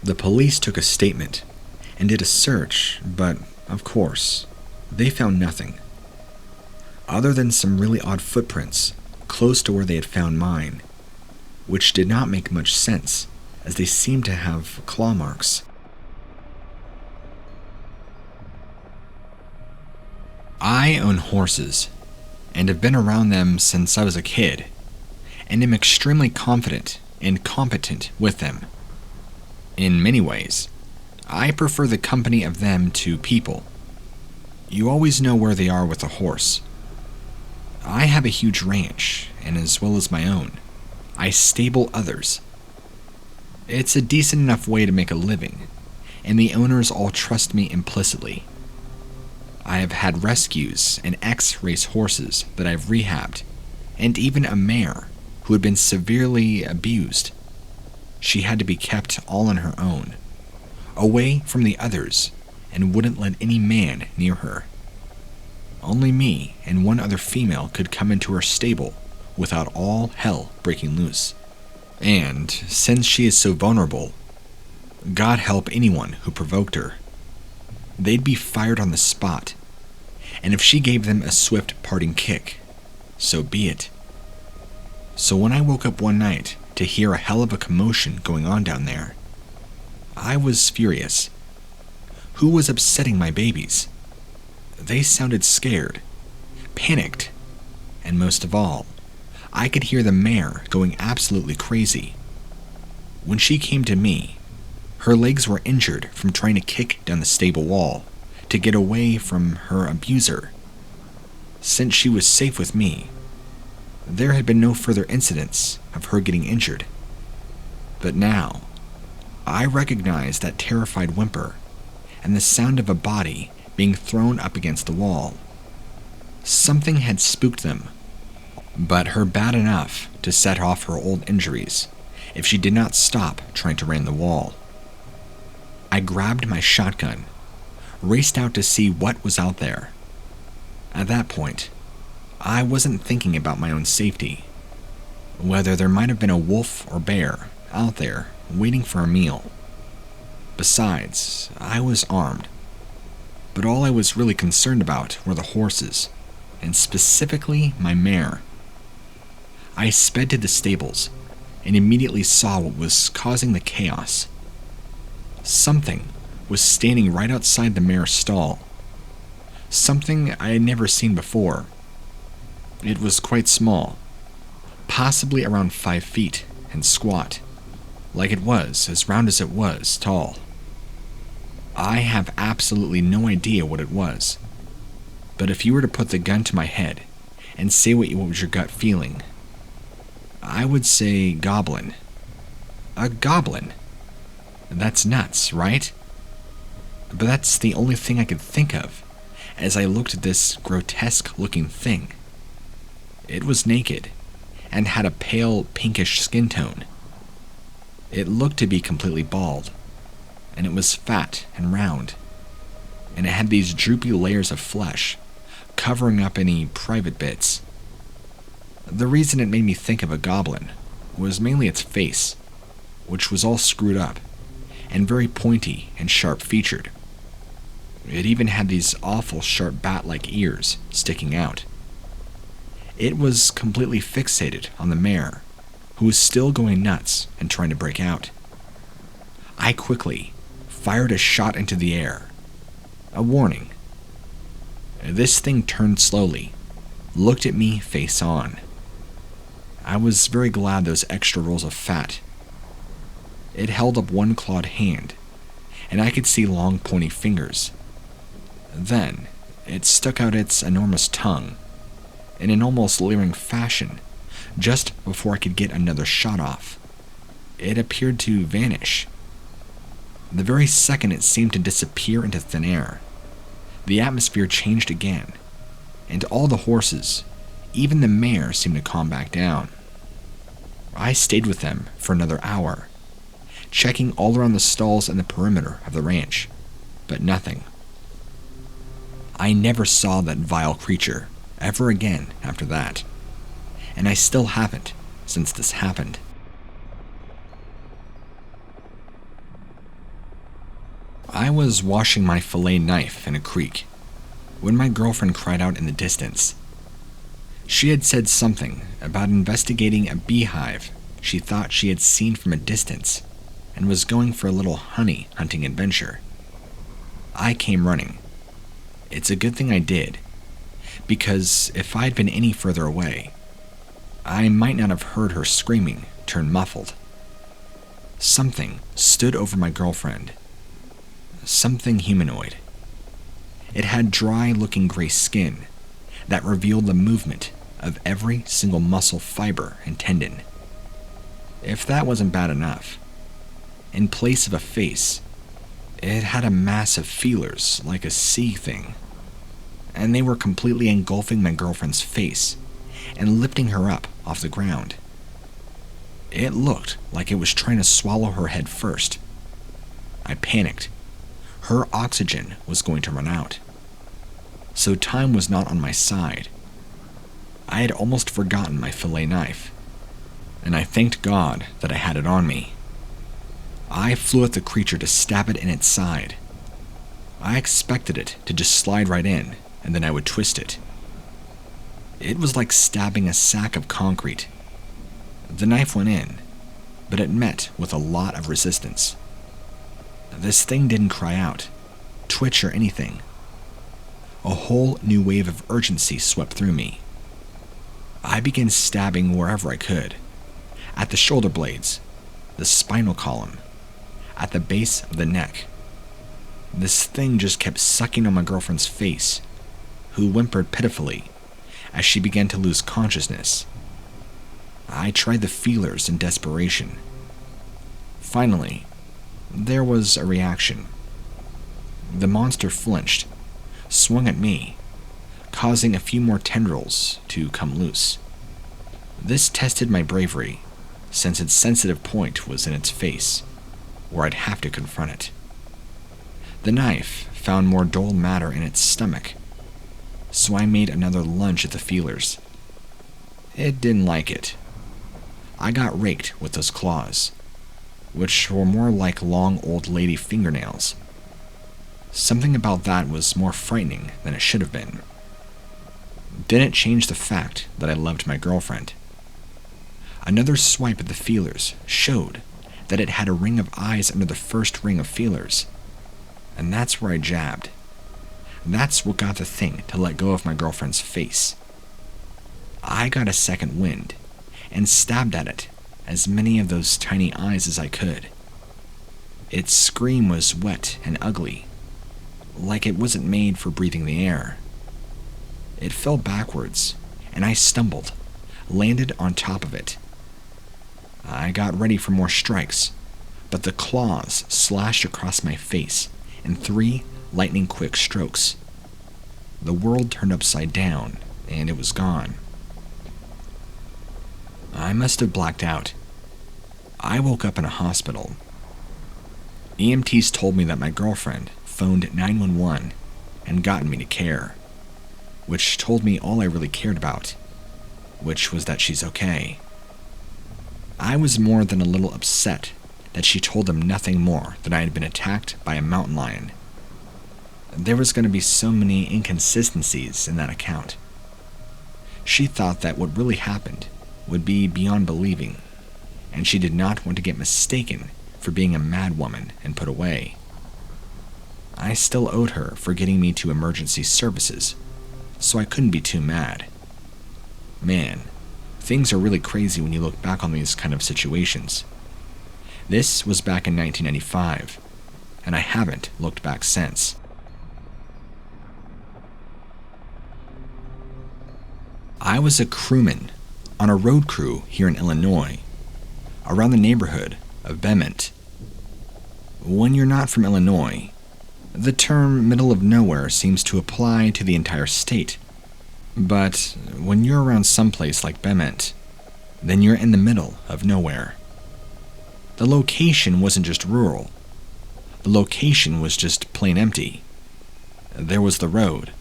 The police took a statement and did a search, but, of course, they found nothing, other than some really odd footprints close to where they had found mine, which did not make much sense, as they seemed to have claw marks. I own horses, and have been around them since I was a kid, and am extremely confident and competent with them. In many ways, I prefer the company of them to people. You always know where they are with a horse. I have a huge ranch, and as well as my own, I stable others. It's a decent enough way to make a living, and the owners all trust me implicitly. I have had rescues and ex-race horses that I've rehabbed, and even a mare who had been severely abused. She had to be kept all on her own, away from the others, and wouldn't let any man near her. Only me and one other female could come into her stable without all hell breaking loose. And since she is so vulnerable, God help anyone who provoked her. They'd be fired on the spot, and if she gave them a swift parting kick, so be it. So when I woke up one night to hear a hell of a commotion going on down there, I was furious. Who was upsetting my babies? They sounded scared, panicked, and most of all, I could hear the mare going absolutely crazy. When she came to me, her legs were injured from trying to kick down the stable wall to get away from her abuser. Since she was safe with me, there had been no further incidents of her getting injured. But now, I recognized that terrified whimper and the sound of a body being thrown up against the wall. Something had spooked them, but her bad enough to set off her old injuries if she did not stop trying to ram the wall. I grabbed my shotgun, raced out to see what was out there. At that point, I wasn't thinking about my own safety, whether there might have been a wolf or bear out there waiting for a meal. Besides, I was armed, but all I was really concerned about were the horses, and specifically my mare. I sped to the stables and immediately saw what was causing the chaos. Something was standing right outside the mare's stall. Something I had never seen before. It was quite small, possibly around 5 feet, and squat, like it was as round as it was tall. I have absolutely no idea what it was, but if you were to put the gun to my head and say what was your gut feeling, I would say goblin. A goblin? That's nuts, right? But that's the only thing I could think of as I looked at this grotesque-looking thing. It was naked and had a pale pinkish skin tone. It looked to be completely bald, and it was fat and round, and it had these droopy layers of flesh covering up any private bits. The reason it made me think of a goblin was mainly its face, which was all screwed up and very pointy and sharp-featured. It even had these awful sharp bat-like ears sticking out. It was completely fixated on the mare, who was still going nuts and trying to break out. I quickly fired a shot into the air. A warning. This thing turned slowly, looked at me face on. I was very glad those extra rolls of fat. It held up one clawed hand, and I could see long pointy fingers. Then, it stuck out its enormous tongue, in an almost leering fashion, just before I could get another shot off. It appeared to vanish. The very second it seemed to disappear into thin air, the atmosphere changed again, and all the horses, even the mare, seemed to calm back down. I stayed with them for another hour, checking all around the stalls and the perimeter of the ranch, but nothing. I never saw that vile creature ever again after that, and I still haven't since this happened. I was washing my fillet knife in a creek when my girlfriend cried out in the distance. She had said something about investigating a beehive she thought she had seen from a distance and was going for a little honey hunting adventure. I came running. It's a good thing I did, because if I'd been any further away, I might not have heard her screaming turn muffled. Something stood over my girlfriend. Something humanoid. It had dry-looking gray skin that revealed the movement of every single muscle fiber and tendon. If that wasn't bad enough, in place of a face, it had a mass of feelers like a sea thing, and they were completely engulfing my girlfriend's face and lifting her up off the ground. It looked like it was trying to swallow her head first. I panicked. Her oxygen was going to run out. So time was not on my side. I had almost forgotten my fillet knife, and I thanked God that I had it on me. I flew at the creature to stab it in its side. I expected it to just slide right in, and then I would twist it. It was like stabbing a sack of concrete. The knife went in, but it met with a lot of resistance. This thing didn't cry out, twitch, or anything. A whole new wave of urgency swept through me. I began stabbing wherever I could. At the shoulder blades, the spinal column, at the base of the neck. This thing just kept sucking on my girlfriend's face, who whimpered pitifully as she began to lose consciousness. I tried the feelers in desperation. Finally, there was a reaction. The monster flinched, swung at me, causing a few more tendrils to come loose. This tested my bravery, since its sensitive point was in its face, where I'd have to confront it. The knife found more dull matter in its stomach, so I made another lunge at the feelers. It didn't like it. I got raked with those claws, which were more like long old lady fingernails. Something about that was more frightening than it should have been. Didn't change the fact that I loved my girlfriend. Another swipe at the feelers showed that it had a ring of eyes under the first ring of feelers, and that's where I jabbed. That's what got the thing to let go of my girlfriend's face. I got a second wind and stabbed at it as many of those tiny eyes as I could. Its scream was wet and ugly, like it wasn't made for breathing the air. It fell backwards, and I stumbled, landed on top of it. I got ready for more strikes, but the claws slashed across my face in 3 lightning-quick strokes. The world turned upside down, and it was gone. I must have blacked out. I woke up in a hospital. EMTs told me that my girlfriend phoned 911 and gotten me to care, which told me all I really cared about, which was that she's okay. I was more than a little upset that she told them nothing more than I had been attacked by a mountain lion. There was going to be so many inconsistencies in that account. She thought that what really happened would be beyond believing, and she did not want to get mistaken for being a mad woman and put away. I still owed her for getting me to emergency services, so I couldn't be too mad. Man, things are really crazy when you look back on these kind of situations. This was back in 1995, and I haven't looked back since. I was a crewman on a road crew here in Illinois, around the neighborhood of Bement. When you're not from Illinois, the term middle of nowhere seems to apply to the entire state. But when you're around someplace like Bement, then you're in the middle of nowhere. The location wasn't just rural. The location was just plain empty. There was the road.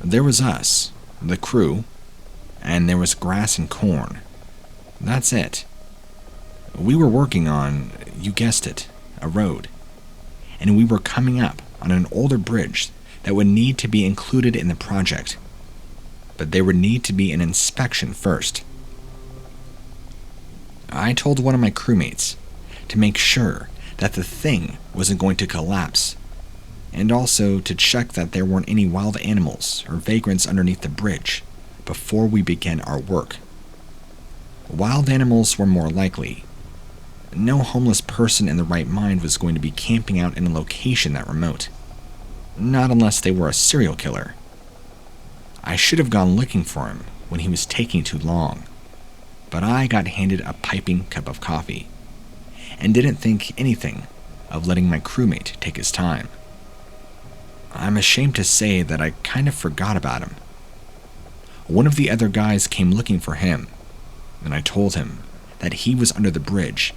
There was us, the crew, and there was grass and corn. That's it. We were working on, you guessed it, a road. And we were coming up on an older bridge that would need to be included in the project. But there would need to be an inspection first. I told one of my crewmates to make sure that the thing wasn't going to collapse, and also to check that there weren't any wild animals or vagrants underneath the bridge before we began our work. Wild animals were more likely. No homeless person in the right mind was going to be camping out in a location that remote. Not unless they were a serial killer. I should have gone looking for him when he was taking too long, but I got handed a piping cup of coffee, and didn't think anything of letting my crewmate take his time. I'm ashamed to say that I kind of forgot about him. One of the other guys came looking for him, and I told him that he was under the bridge,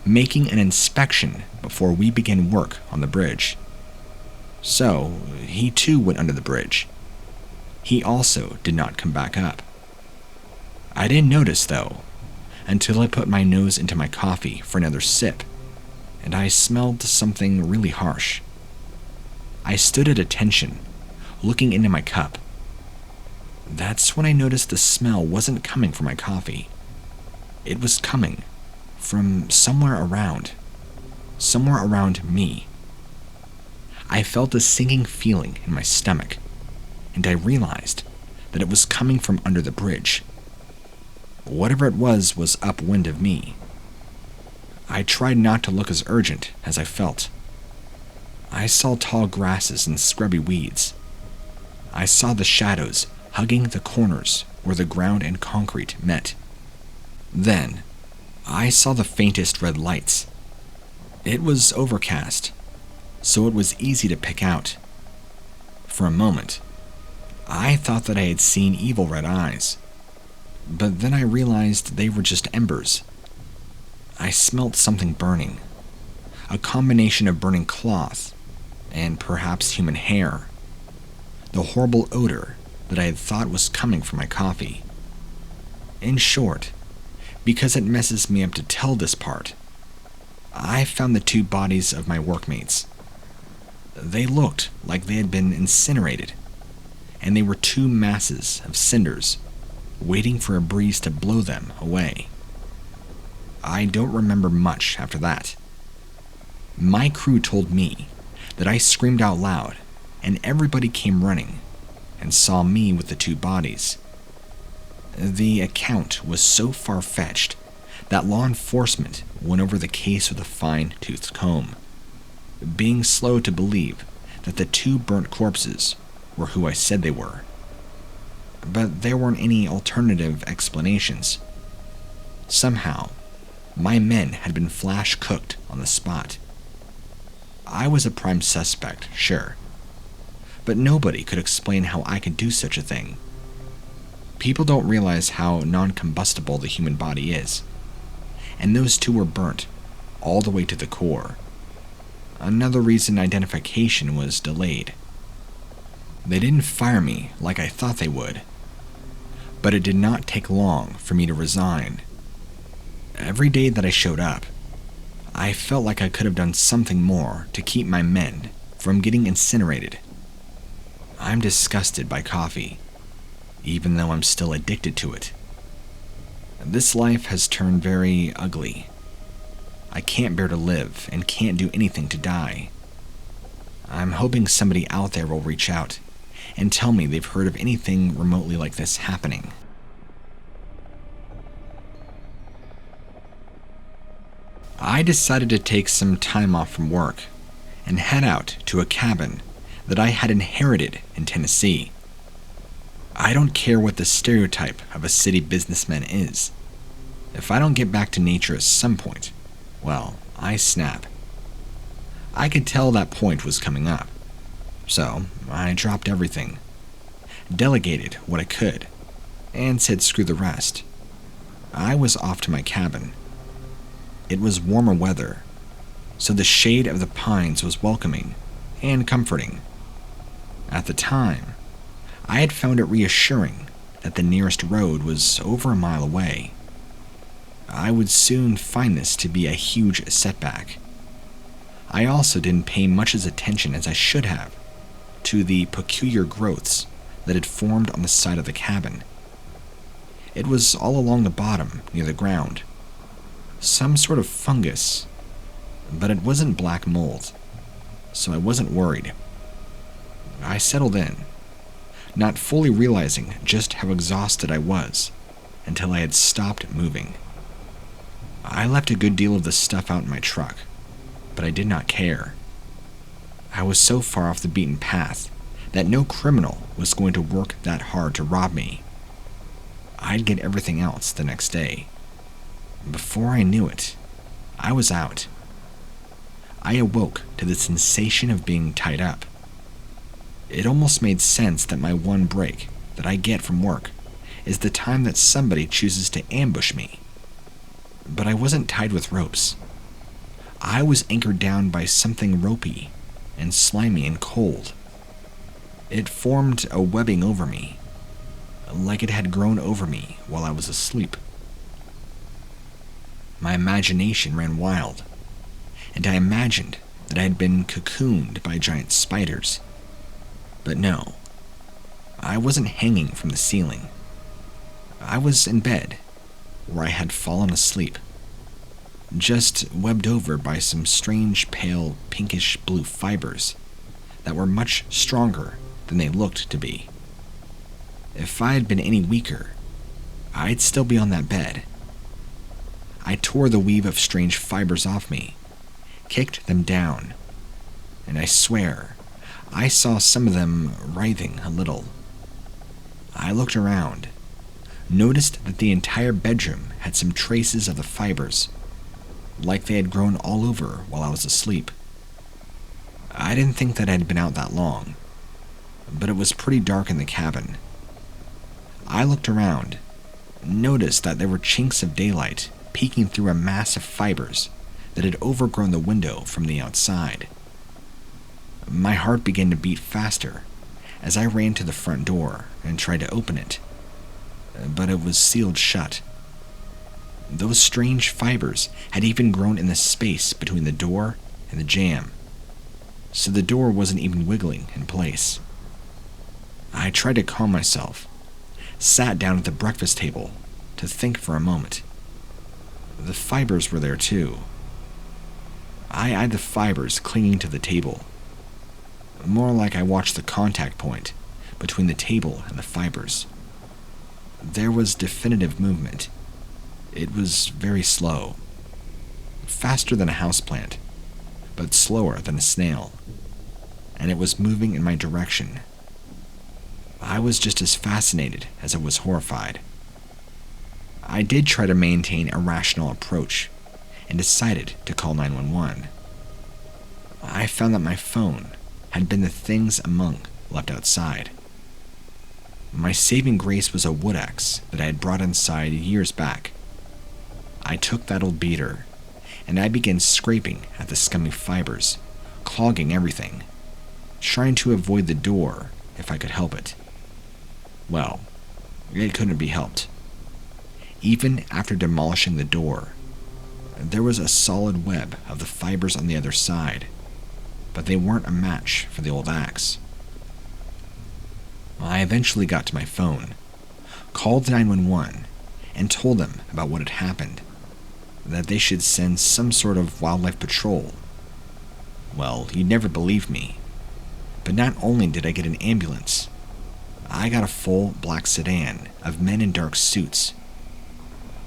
making an inspection before we began work on the bridge. So, he too went under the bridge. He also did not come back up. I didn't notice, though, until I put my nose into my coffee for another sip, and I smelled something really harsh. I stood at attention, looking into my cup. That's when I noticed the smell wasn't coming from my coffee. It was coming from somewhere around me. I felt a sinking feeling in my stomach, and I realized that it was coming from under the bridge. Whatever it was upwind of me. I tried not to look as urgent as I felt. I saw tall grasses and scrubby weeds. I saw the shadows hugging the corners where the ground and concrete met. Then, I saw the faintest red lights. It was overcast, so it was easy to pick out. For a moment, I thought that I had seen evil red eyes, but then I realized they were just embers. I smelt something burning, a combination of burning cloth and perhaps human hair, the horrible odor that I had thought was coming from my coffee. In short, because it messes me up to tell this part, I found the two bodies of my workmates. They looked like they had been incinerated, and they were two masses of cinders waiting for a breeze to blow them away. I don't remember much after that. My crew told me that I screamed out loud, and everybody came running and saw me with the two bodies. The account was so far-fetched that law enforcement went over the case with a fine-toothed comb, being slow to believe that the two burnt corpses were who I said they were. But there weren't any alternative explanations. Somehow, my men had been flash-cooked on the spot. I was a prime suspect, sure, but nobody could explain how I could do such a thing. People don't realize how non-combustible the human body is, and those two were burnt all the way to the core. Another reason identification was delayed. They didn't fire me like I thought they would, but it did not take long for me to resign. Every day that I showed up, I felt like I could have done something more to keep my men from getting incinerated. I'm disgusted by coffee, even though I'm still addicted to it. This life has turned very ugly. I can't bear to live and can't do anything to die. I'm hoping somebody out there will reach out and tell me they've heard of anything remotely like this happening. I decided to take some time off from work and head out to a cabin that I had inherited in Tennessee. I don't care what the stereotype of a city businessman is. If I don't get back to nature at some point, well, I snap. I could tell that point was coming up, so I dropped everything, delegated what I could, and said screw the rest. I was off to my cabin. It was warmer weather, so the shade of the pines was welcoming and comforting. At the time, I had found it reassuring that the nearest road was over a mile away. I would soon find this to be a huge setback. I also didn't pay much as attention as I should have to the peculiar growths that had formed on the side of the cabin. It was all along the bottom, near the ground. Some sort of fungus, but it wasn't black mold, so I wasn't worried. I settled in, not fully realizing just how exhausted I was until I had stopped moving. I left a good deal of the stuff out in my truck, but I did not care. I was so far off the beaten path that no criminal was going to work that hard to rob me. I'd get everything else the next day. Before I knew it, I was out. I awoke to the sensation of being tied up. It almost made sense that my one break that I get from work is the time that somebody chooses to ambush me. But I wasn't tied with ropes. I was anchored down by something ropey and slimy and cold. It formed a webbing over me, like it had grown over me while I was asleep. My imagination ran wild, and I imagined that I had been cocooned by giant spiders. But no, I wasn't hanging from the ceiling. I was in bed, where I had fallen asleep, just webbed over by some strange pale pinkish blue fibers that were much stronger than they looked to be. If I had been any weaker, I'd still be on that bed. I tore the weave of strange fibers off me, kicked them down, and I swear I saw some of them writhing a little. I looked around, noticed that the entire bedroom had some traces of the fibers, like they had grown all over while I was asleep. I didn't think that I had been out that long, but it was pretty dark in the cabin. I looked around, noticed that there were chinks of daylight peeking through a mass of fibers that had overgrown the window from the outside. My heart began to beat faster as I ran to the front door and tried to open it, but it was sealed shut. Those strange fibers had even grown in the space between the door and the jamb, so the door wasn't even wiggling in place. I tried to calm myself, sat down at the breakfast table to think for a moment. The fibers were there too. I eyed the fibers clinging to the table, more like I watched the contact point between the table and the fibers. There was definitive movement. It was very slow, faster than a houseplant, but slower than a snail, and it was moving in my direction. I was just as fascinated as I was horrified. I did try to maintain a rational approach and decided to call 911. I found that my phone had been the things among left outside. My saving grace was a wood axe that I had brought inside years back. I took that old beater, and I began scraping at the scummy fibers, clogging everything, trying to avoid the door if I could help it. Well, it couldn't be helped. Even after demolishing the door, there was a solid web of the fibers on the other side, but they weren't a match for the old axe. I eventually got to my phone, called 911, and told them about what had happened, that they should send some sort of wildlife patrol. Well, you'd never believe me, but not only did I get an ambulance, I got a full black sedan of men in dark suits.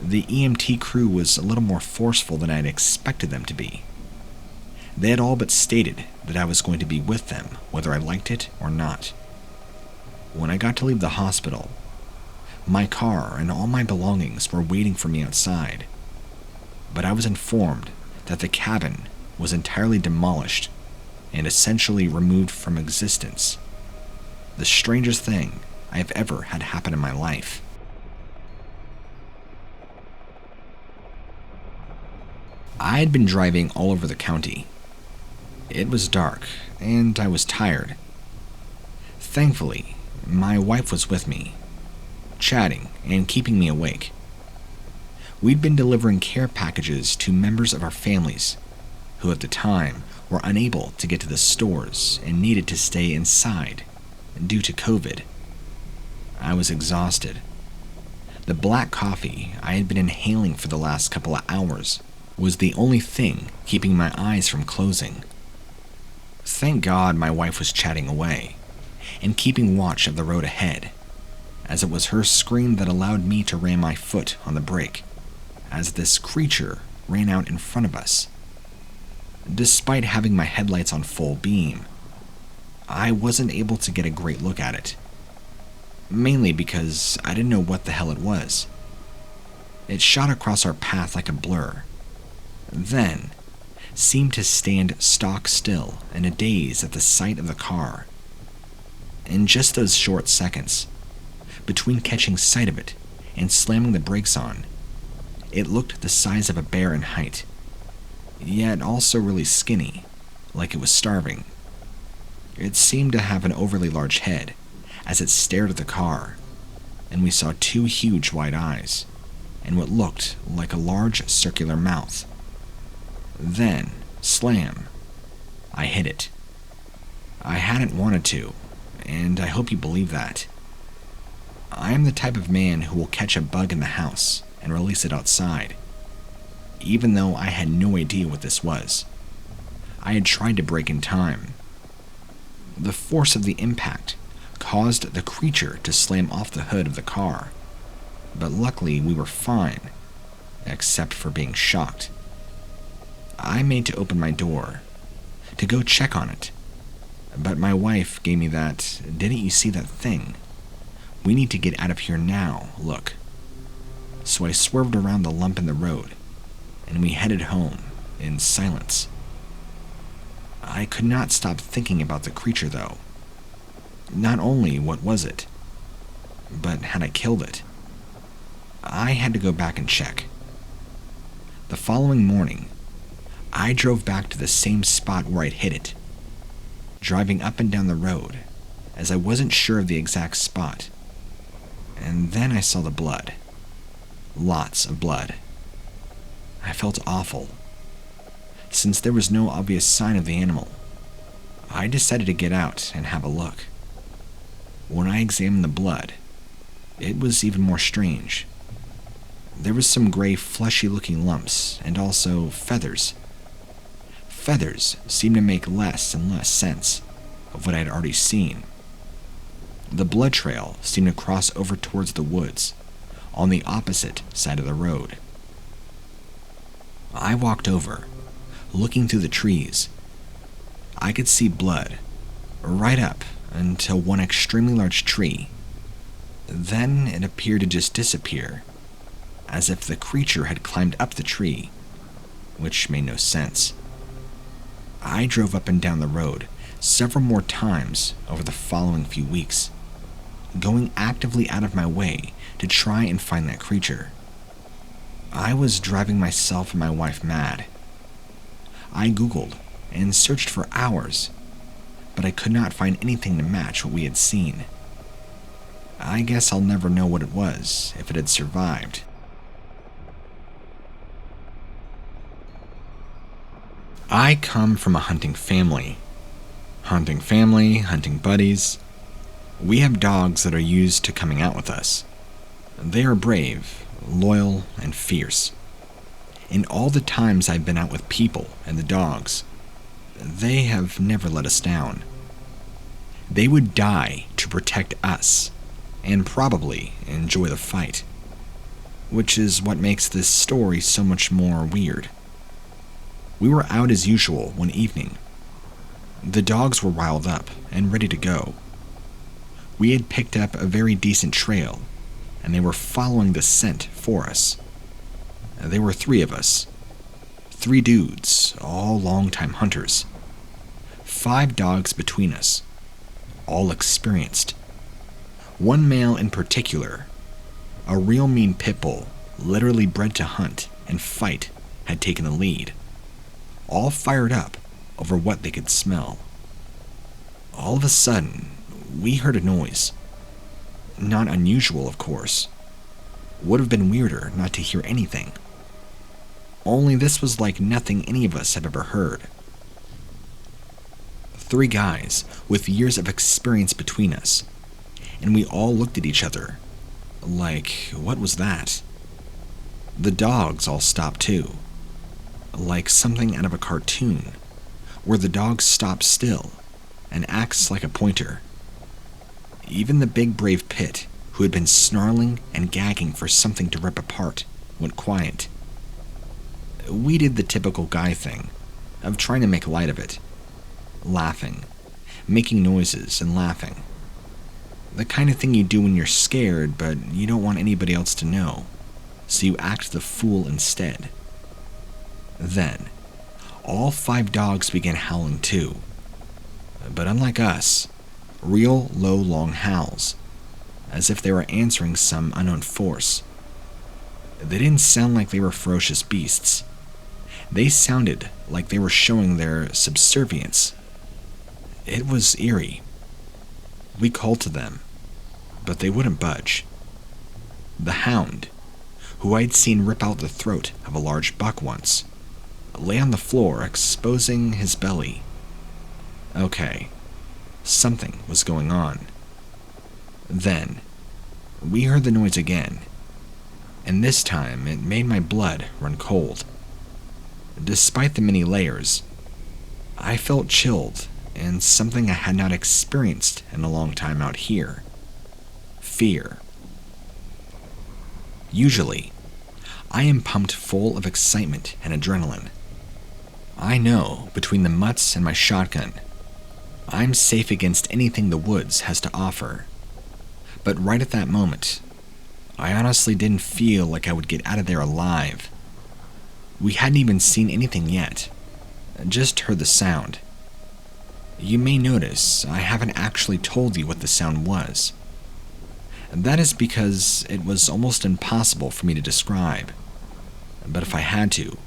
The EMT crew was a little more forceful than I had expected them to be. They had all but stated that I was going to be with them, whether I liked it or not. When I got to leave the hospital, my car and all my belongings were waiting for me outside, but I was informed that the cabin was entirely demolished and essentially removed from existence. The strangest thing I have ever had happen in my life. I had been driving all over the county. It was dark, and I was tired. Thankfully, my wife was with me, chatting and keeping me awake. We'd been delivering care packages to members of our families who at the time were unable to get to the stores and needed to stay inside due to COVID. I was exhausted. The black coffee I had been inhaling for the last couple of hours was the only thing keeping my eyes from closing. Thank God my wife was chatting away and keeping watch of the road ahead, as it was her scream that allowed me to ram my foot on the brake as this creature ran out in front of us. Despite having my headlights on full beam, I wasn't able to get a great look at it, mainly because I didn't know what the hell it was. It shot across our path like a blur, then seemed to stand stock still in a daze at the sight of the car. In just those short seconds, between catching sight of it and slamming the brakes on, it looked the size of a bear in height, yet also really skinny, like it was starving. It seemed to have an overly large head as it stared at the car, and we saw two huge white eyes and what looked like a large circular mouth. Then, slam, I hit it. I hadn't wanted to, and I hope you believe that. I am the type of man who will catch a bug in the house and release it outside, even though I had no idea what this was. I had tried to brake in time. The force of the impact caused the creature to slam off the hood of the car, but luckily we were fine, except for being shocked. I made to open my door, to go check on it, but my wife gave me that, "Didn't you see that thing? We need to get out of here now, look." So I swerved around the lump in the road, and we headed home in silence. I could not stop thinking about the creature, though. Not only what was it, but had I killed it? I had to go back and check. The following morning, I drove back to the same spot where I'd hit it, driving up and down the road, as I wasn't sure of the exact spot. And then I saw the blood. Lots of blood. I felt awful. Since there was no obvious sign of the animal, I decided to get out and have a look. When I examined the blood, it was even more strange. There was some gray, fleshy-looking lumps, and also feathers. Feathers seemed to make less and less sense of what I had already seen. The blood trail seemed to cross over towards the woods, on the opposite side of the road. I walked over, looking through the trees. I could see blood right up until one extremely large tree. Then it appeared to just disappear, as if the creature had climbed up the tree, which made no sense. I drove up and down the road several more times over the following few weeks, going actively out of my way to try and find that creature. I was driving myself and my wife mad. I Googled and searched for hours, but I could not find anything to match what we had seen. I guess I'll never know what it was if it had survived. I come from a hunting family. Hunting buddies. We have dogs that are used to coming out with us. They are brave, loyal, and fierce. In all the times I've been out with people and the dogs, they have never let us down. They would die to protect us, and probably enjoy the fight, which is what makes this story so much more weird. We were out as usual one evening. The dogs were riled up and ready to go. We had picked up a very decent trail, and they were following the scent for us. There were 3 of us. 3 dudes, all longtime hunters. 5 dogs between us, all experienced. One male in particular, a real mean pit bull, literally bred to hunt and fight, had taken the lead, all fired up over what they could smell. All of a sudden, we heard a noise. Not unusual, of course. Would have been weirder not to hear anything. Only this was like nothing any of us have ever heard. 3 guys with years of experience between us, and we all looked at each other like, what was that? The dogs all stopped too, like something out of a cartoon, where the dog stops still and acts like a pointer. Even the big brave Pit, who had been snarling and gagging for something to rip apart, went quiet. We did the typical guy thing of trying to make light of it, laughing, making noises and laughing. The kind of thing you do when you're scared but you don't want anybody else to know, so you act the fool instead. Then, all 5 dogs began howling too, but unlike us, real low long howls, as if they were answering some unknown force. They didn't sound like they were ferocious beasts. They sounded like they were showing their subservience. It was eerie. We called to them, but they wouldn't budge. The hound, who I'd seen rip out the throat of a large buck once, lay on the floor exposing his belly. Okay, something was going on. Then, we heard the noise again, and this time it made my blood run cold. Despite the many layers, I felt chilled and something I had not experienced in a long time out here. Fear. Usually, I am pumped full of excitement and adrenaline. I know, between the mutts and my shotgun, I'm safe against anything the woods has to offer. But right at that moment, I honestly didn't feel like I would get out of there alive. We hadn't even seen anything yet, just heard the sound. You may notice I haven't actually told you what the sound was. That is because it was almost impossible for me to describe. But if I had to,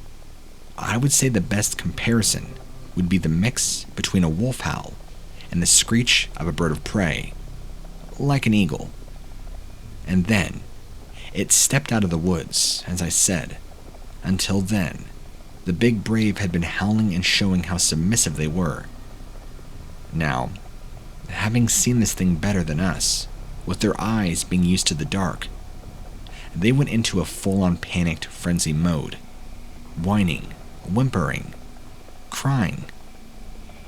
I would say the best comparison would be the mix between a wolf howl and the screech of a bird of prey, like an eagle. And then, it stepped out of the woods, as I said. Until then, the big brave had been howling and showing how submissive they were. Now, having seen this thing better than us, with their eyes being used to the dark, they went into a full-on panicked frenzy mode, whining, whimpering, crying.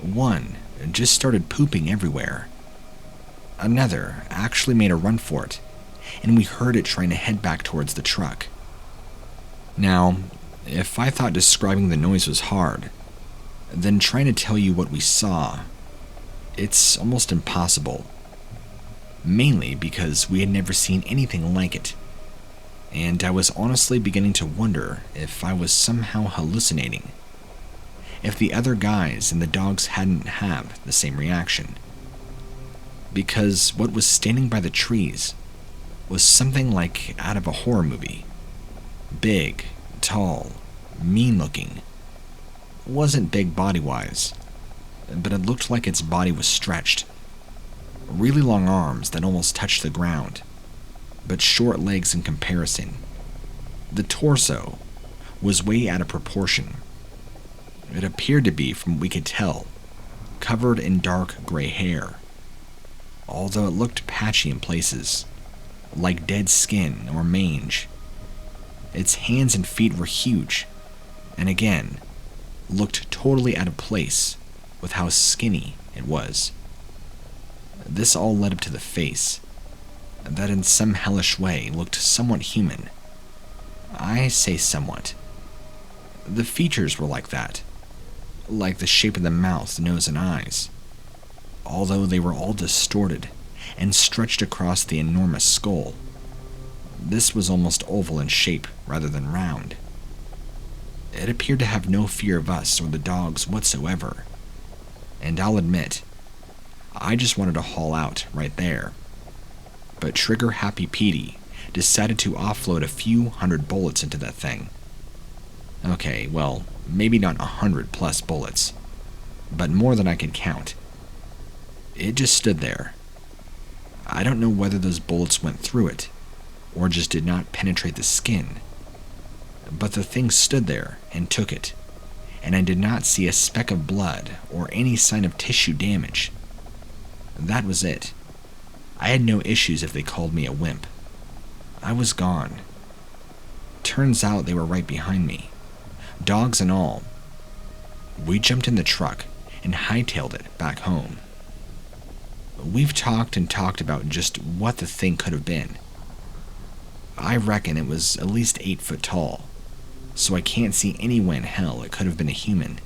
One just started pooping everywhere. Another actually made a run for it, and we heard it trying to head back towards the truck. Now, if I thought describing the noise was hard, then trying to tell you what we saw, it's almost impossible. Mainly because we had never seen anything like it, and I was honestly beginning to wonder if I was somehow hallucinating, if the other guys and the dogs hadn't have the same reaction. Because what was standing by the trees was something like out of a horror movie. Big, tall, mean-looking. It wasn't big body-wise, but it looked like its body was stretched. Really long arms that almost touched the ground, but short legs in comparison. The torso was way out of proportion. It appeared to be, from what we could tell, covered in dark gray hair, although it looked patchy in places, like dead skin or mange. Its hands and feet were huge, and again, looked totally out of place with how skinny it was. This all led up to the face, that in some hellish way looked somewhat human. I say somewhat. The features were like that, like the shape of the mouth, nose, and eyes, although they were all distorted and stretched across the enormous skull. This was almost oval in shape rather than round. It appeared to have no fear of us or the dogs whatsoever, and I'll admit, I just wanted to haul out right there. But Trigger Happy Petey decided to offload a few hundred bullets into that thing. Okay, well, maybe not 100+ bullets, but more than I could count. It just stood there. I don't know whether those bullets went through it, or just did not penetrate the skin, but the thing stood there and took it, and I did not see a speck of blood or any sign of tissue damage. That was it. I had no issues if they called me a wimp. I was gone. Turns out they were right behind me, dogs and all. We jumped in the truck and hightailed it back home. We've talked and talked about just what the thing could have been. I reckon it was at least 8 foot tall, so I can't see any way in hell it could have been a human.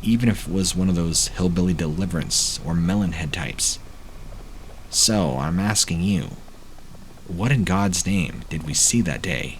Even if it was one of those hillbilly Deliverance or Melonhead types. So I'm asking you, what in God's name did we see that day?